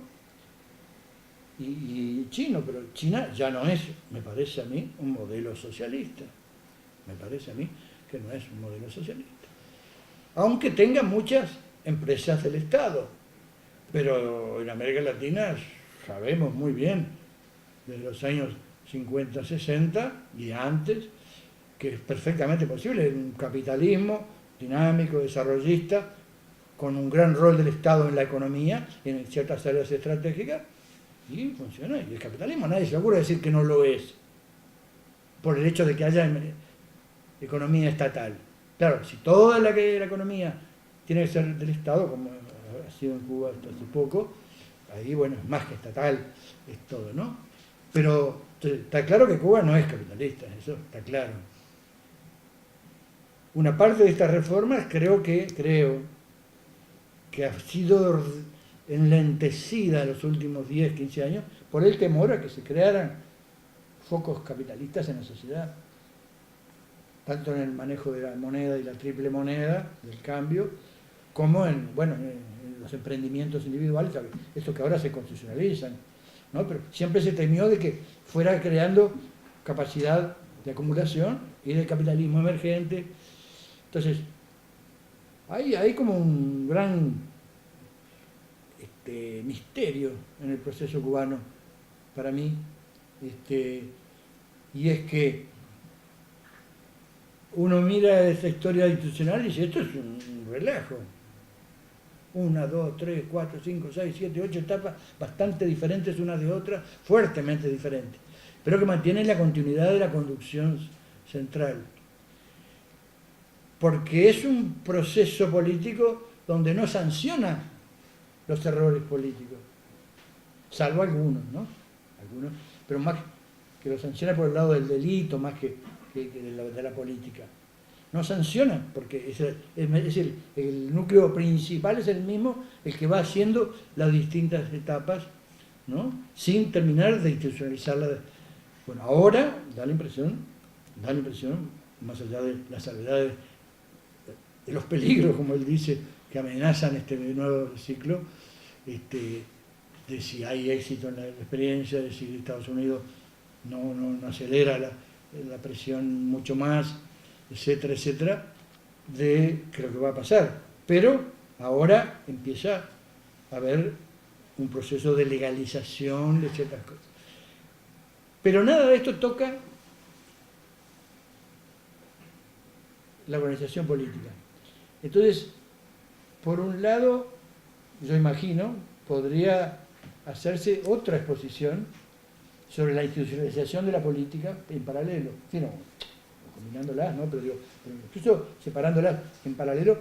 y chino, pero China ya no es, me parece a mí, un modelo socialista. Me parece a mí que no es un modelo socialista. Aunque tenga muchas empresas del Estado, pero en América Latina sabemos muy bien, desde los años 50, 60 y antes, que es perfectamente posible un capitalismo dinámico, desarrollista, con un gran rol del Estado en la economía, en ciertas áreas estratégicas, y funciona. Y el capitalismo, nadie se le ocurre decir que no lo es, por el hecho de que haya economía estatal. Claro, si toda la economía tiene que ser del Estado, como ha sido en Cuba hasta hace poco, ahí, bueno, es más que estatal, es todo, ¿no? Pero está claro que Cuba no es capitalista, eso está claro. Una parte de estas reformas creo que ha sido enlentecida en los últimos 10, 15 años por el temor a que se crearan focos capitalistas en la sociedad, tanto en el manejo de la moneda y la triple moneda, del cambio, como en los emprendimientos individuales, estos que ahora se constitucionalizan, ¿no? Pero siempre se temió de que fuera creando capacidad de acumulación y de capitalismo emergente. Entonces, hay como un gran misterio en el proceso cubano para mí, y es que uno mira esa historia institucional y dice, esto es un relajo. 1, 2, 3, 4, 5, 6, 7, 8 etapas bastante diferentes unas de otras, fuertemente diferentes, pero que mantienen la continuidad de la conducción central. Porque es un proceso político donde no sanciona los errores políticos, salvo algunos, ¿no? Algunos, pero más que los sanciona por el lado del delito, más que de la política. No sanciona, porque el núcleo principal es el mismo, el que va haciendo las distintas etapas, ¿no? Sin terminar de institucionalizarla. Bueno, ahora da la impresión, más allá de las salvedades, de los peligros, como él dice, que amenazan este nuevo ciclo, de si hay éxito en la experiencia, de si Estados Unidos no acelera la presión mucho más, etcétera, etcétera, de que lo que va a pasar. Pero ahora empieza a haber un proceso de legalización de ciertas cosas. Pero nada de esto toca la organización política. Entonces, por un lado, yo imagino, podría hacerse otra exposición sobre la institucionalización de la política en paralelo, sino combinándolas, ¿no? Pero incluso separándolas en paralelo,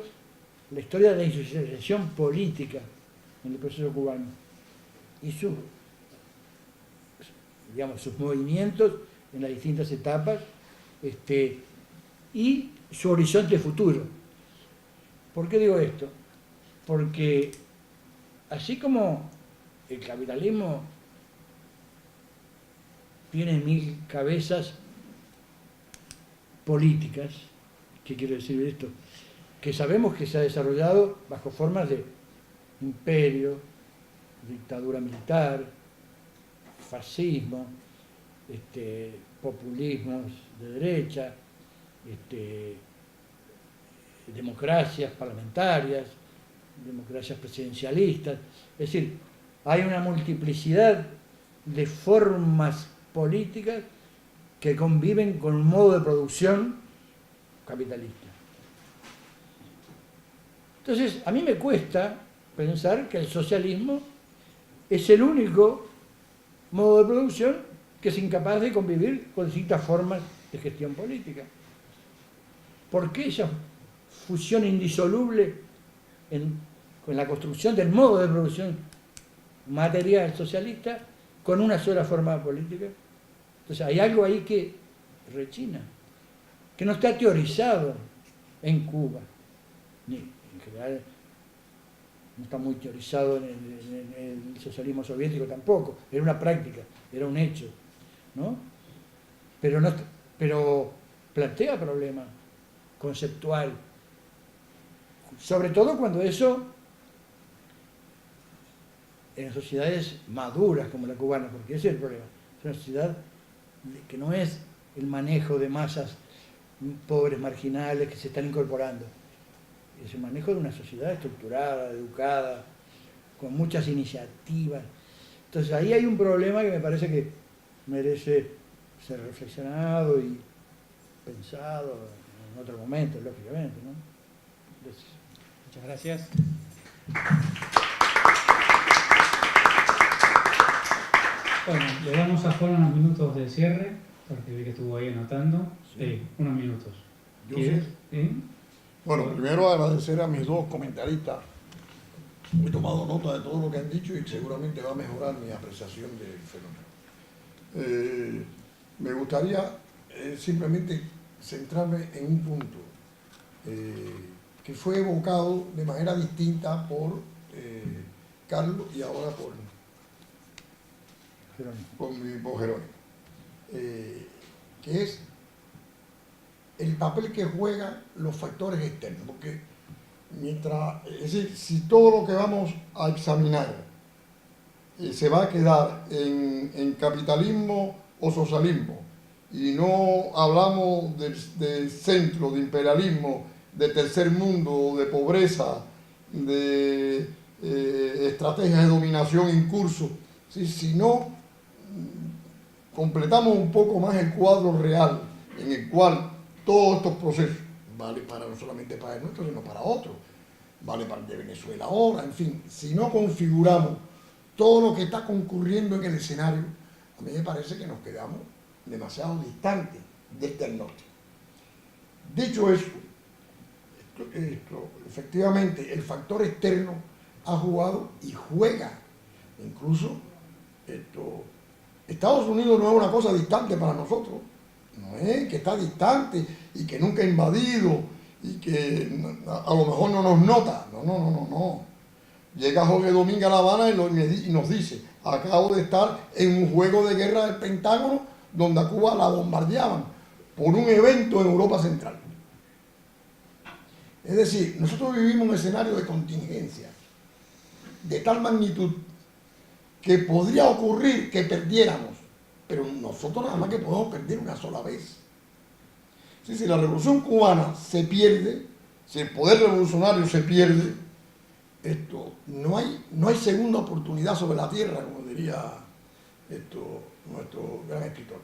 la historia de la institucionalización política en el proceso cubano y sus movimientos en las distintas etapas, y su horizonte futuro. ¿Por qué digo esto? Porque así como el capitalismo tiene 1000 cabezas políticas, ¿qué quiero decir esto? Que sabemos que se ha desarrollado bajo formas de imperio, dictadura militar, fascismo, populismos de derecha, democracias parlamentarias, democracias presidencialistas. Es decir, hay una multiplicidad de formas políticas que conviven con un modo de producción capitalista. Entonces, a mí me cuesta pensar que el socialismo es el único modo de producción que es incapaz de convivir con distintas formas de gestión política. ¿Por qué esa fusión indisoluble con la construcción del modo de producción material socialista con una sola forma política. Entonces hay algo ahí que rechina, que no está teorizado en Cuba, ni en general no está muy teorizado en el socialismo soviético tampoco, era una práctica, era un hecho, ¿no? Pero plantea problemas conceptual, sobre todo cuando eso en sociedades maduras como la cubana, porque ese es el problema, es una sociedad que no es el manejo de masas pobres, marginales, que se están incorporando, es el manejo de una sociedad estructurada, educada, con muchas iniciativas. Entonces ahí hay un problema que me parece que merece ser reflexionado y pensado en otro momento, lógicamente, ¿no? Entonces, Muchas gracias. Bueno, le damos a Juan unos minutos de cierre, porque vi que estuvo ahí anotando. Sí, unos minutos. ¿Quieres? ¿Sí? Bueno, primero agradecer a mis dos comentaristas. He tomado nota de todo lo que han dicho y seguramente va a mejorar mi apreciación del fenómeno. Me gustaría simplemente centrarme en un punto que fue evocado de manera distinta por Carlos y ahora por Jerónimo, que es el papel que juegan los factores externos, porque es decir, si todo lo que vamos a examinar se va a quedar en capitalismo o socialismo y no hablamos de centro, de imperialismo, de tercer mundo, de pobreza, de estrategias de dominación en curso, si no completamos un poco más el cuadro real en el cual todos estos procesos vale para no solamente para el nuestro, sino para otros, vale para el de Venezuela ahora, en fin, si no configuramos todo lo que está concurriendo en el escenario, a mí me parece que nos quedamos demasiado distantes del diagnóstico. Dicho eso, efectivamente el factor externo ha jugado y juega. Incluso Estados Unidos no es una cosa distante para nosotros, no es que está distante y que nunca ha invadido y que a lo mejor no nos nota, no. Llega Jorge Domínguez a La Habana y nos dice: acabo de estar en un juego de guerra del Pentágono donde a Cuba la bombardeaban por un evento en Europa Central. Es decir, nosotros vivimos un escenario de contingencia de tal magnitud que podría ocurrir que perdiéramos, pero nosotros nada más que podemos perder una sola vez. Si la revolución cubana se pierde, si el poder revolucionario se pierde, no hay segunda oportunidad sobre la tierra, como diría nuestro gran escritor.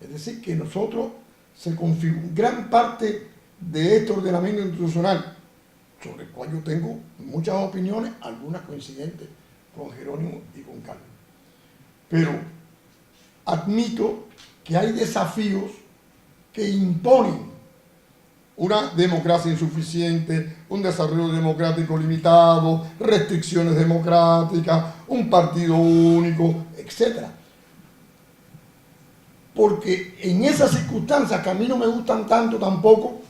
Es decir, que nosotros se configura gran parte de este ordenamiento institucional, sobre el cual yo tengo muchas opiniones, algunas coincidentes con Jerónimo y con Carlos. Pero admito que hay desafíos que imponen una democracia insuficiente, un desarrollo democrático limitado, restricciones democráticas, un partido único, etc. Porque en esas circunstancias que a mí no me gustan tanto tampoco,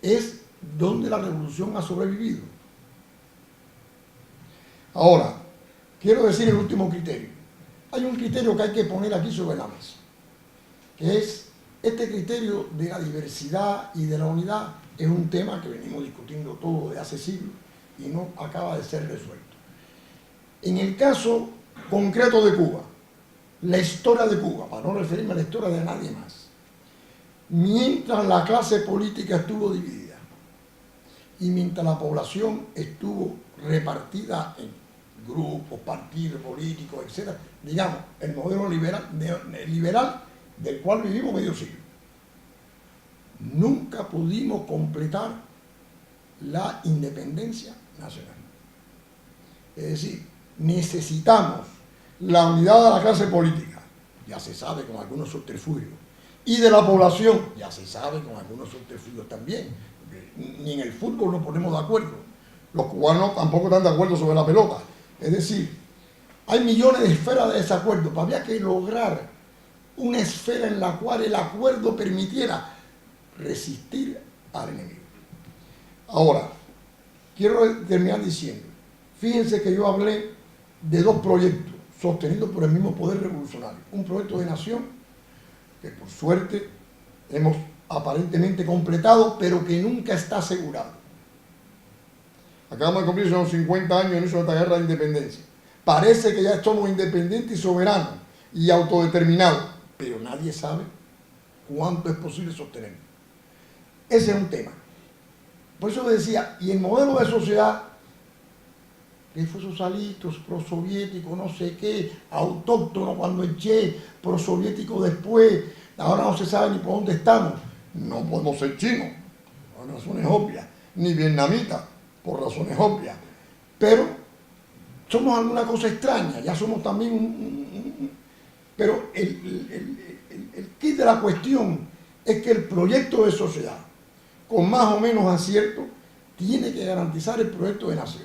es donde la revolución ha sobrevivido. Ahora, quiero decir el último criterio. Hay un criterio que hay que poner aquí sobre la mesa, que es este criterio de la diversidad y de la unidad. Es un tema que venimos discutiendo todo desde hace siglos y no acaba de ser resuelto. En el caso concreto de Cuba, la historia de Cuba, para no referirme a la historia de nadie más, mientras la clase política estuvo dividida y mientras la población estuvo repartida en grupos, partidos políticos, etc., digamos, el modelo liberal del cual vivimos medio siglo, nunca pudimos completar la independencia nacional. Es decir, necesitamos la unidad de la clase política, ya se sabe con algunos subterfugios, y de la población, ya se sabe con algunos subterfugios también, porque ni en el fútbol nos ponemos de acuerdo, los cubanos tampoco están de acuerdo sobre la pelota. Es decir, hay millones de esferas de desacuerdo, pero había que lograr una esfera en la cual el acuerdo permitiera resistir al enemigo. Ahora, quiero terminar diciendo, fíjense que yo hablé de dos proyectos sostenidos por el mismo poder revolucionario. Un proyecto de nación que por suerte hemos aparentemente completado, pero que nunca está asegurado. Acabamos de cumplir los 50 años en esta guerra de independencia. Parece que ya somos independientes y soberanos y autodeterminados, pero nadie sabe cuánto es posible sostenerlo. Ese es un tema. Por eso me decía, y el modelo de sociedad, que fue socialista, prosoviético, no sé qué, autóctono cuando el Che, prosoviético después, ahora no se sabe ni por dónde estamos. No podemos ser chinos, por razones obvias, ni vietnamitas, por razones obvias. Pero somos alguna cosa extraña, ya somos también pero el kit de la cuestión es que el proyecto de sociedad, con más o menos acierto, tiene que garantizar el proyecto de nación.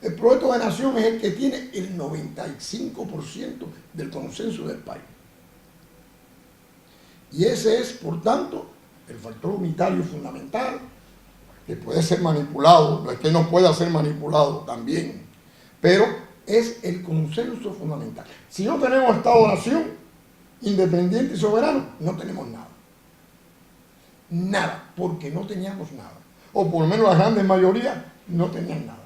El proyecto de nación es el que tiene el 95% del consenso del país. Y ese es, por tanto, el factor unitario fundamental, que puede ser manipulado, no es que no pueda ser manipulado también, pero es el consenso fundamental. Si no tenemos Estado-Nación, independiente y soberano, no tenemos nada. Nada, porque no teníamos nada. O por lo menos la gran mayoría no tenían nada.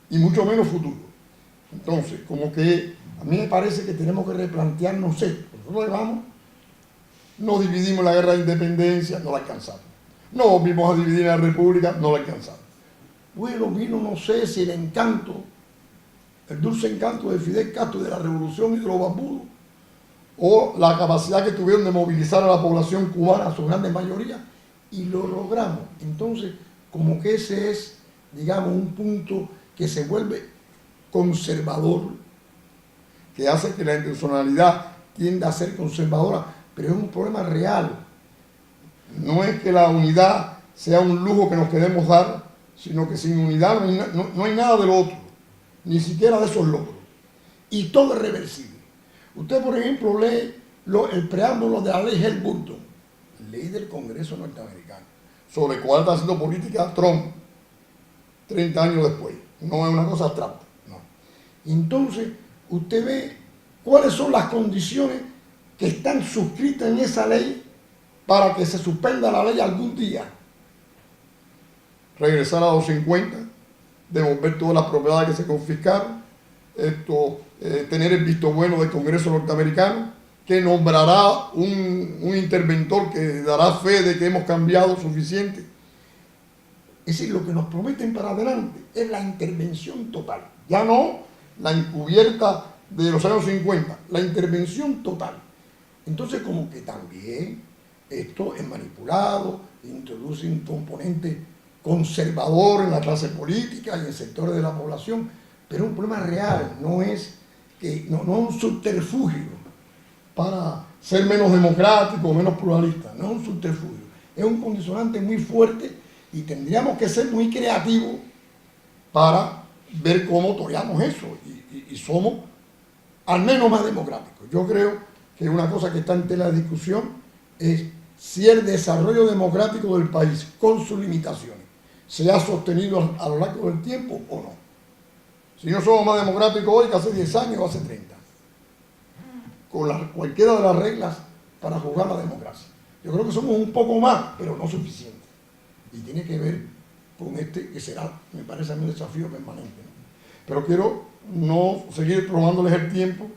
Y mucho menos futuro. Entonces, como que a mí me parece que tenemos que replantearnos esto. Nosotros vamos, nos dividimos la guerra de independencia, no la alcanzamos. Nos volvimos a dividir en la república, no la alcanzamos. Bueno, vino, no sé si el encanto, el dulce encanto de Fidel Castro, de la revolución y de los bambudos, o la capacidad que tuvieron de movilizar a la población cubana, a su grande mayoría, y lo logramos. Entonces, como que ese es, digamos, un punto que se vuelve conservador, que hace que la institucionalidad tienda a ser conservadora, pero es un problema real. No es que la unidad sea un lujo que nos queremos dar, sino que sin unidad no hay nada del otro, ni siquiera de esos logros. Y todo es reversible. Usted, por ejemplo, lee el preámbulo de la ley Helms-Burton, ley del Congreso norteamericano, sobre cuál está haciendo política Trump 30 años después. No es una cosa abstracta, no. Entonces, usted ve cuáles son las condiciones que están suscritas en esa ley para que se suspenda la ley algún día. Regresar a los 50, devolver todas las propiedades que se confiscaron, tener el visto bueno del Congreso norteamericano, que nombrará un interventor que dará fe de que hemos cambiado suficiente. Es decir, lo que nos prometen para adelante es la intervención total, ya no la encubierta de los años 50, la intervención total. Entonces, como que también esto es manipulado, introduce un componente conservador en la clase política y en sectores de la población, pero es un problema real, no es un subterfugio para ser menos democrático, menos pluralista, no es un subterfugio, es un condicionante muy fuerte y tendríamos que ser muy creativos para ver cómo toreamos eso y somos al menos más democráticos. Yo creo que una cosa que está en tela de discusión es si el desarrollo democrático del país, con sus limitaciones, se ha sostenido a lo largo del tiempo o no. Si no somos más democráticos hoy que hace 10 años o hace 30, con cualquiera de las reglas para jugar la democracia. Yo creo que somos un poco más, pero no suficiente. Y tiene que ver con que será, me parece a mí, un desafío permanente, ¿no? Pero quiero no seguir robándoles el tiempo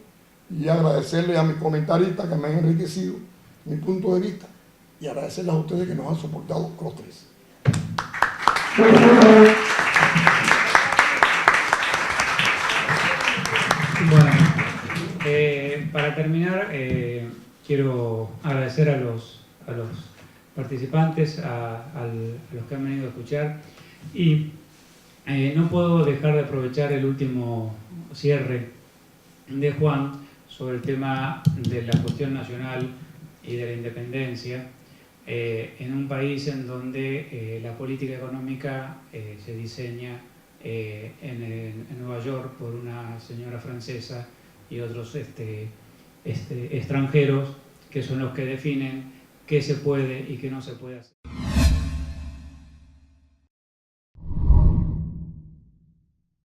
y agradecerles a mis comentaristas que me han enriquecido mi punto de vista y agradecerles a ustedes que nos han soportado los tres. Bueno, para terminar, quiero agradecer a los participantes, a los que han venido a escuchar y no puedo dejar de aprovechar el último cierre de Juan sobre el tema de la cuestión nacional y de la independencia en un país en donde la política económica se diseña en Nueva York por una señora francesa y otros extranjeros, que son los que definen qué se puede y qué no se puede hacer.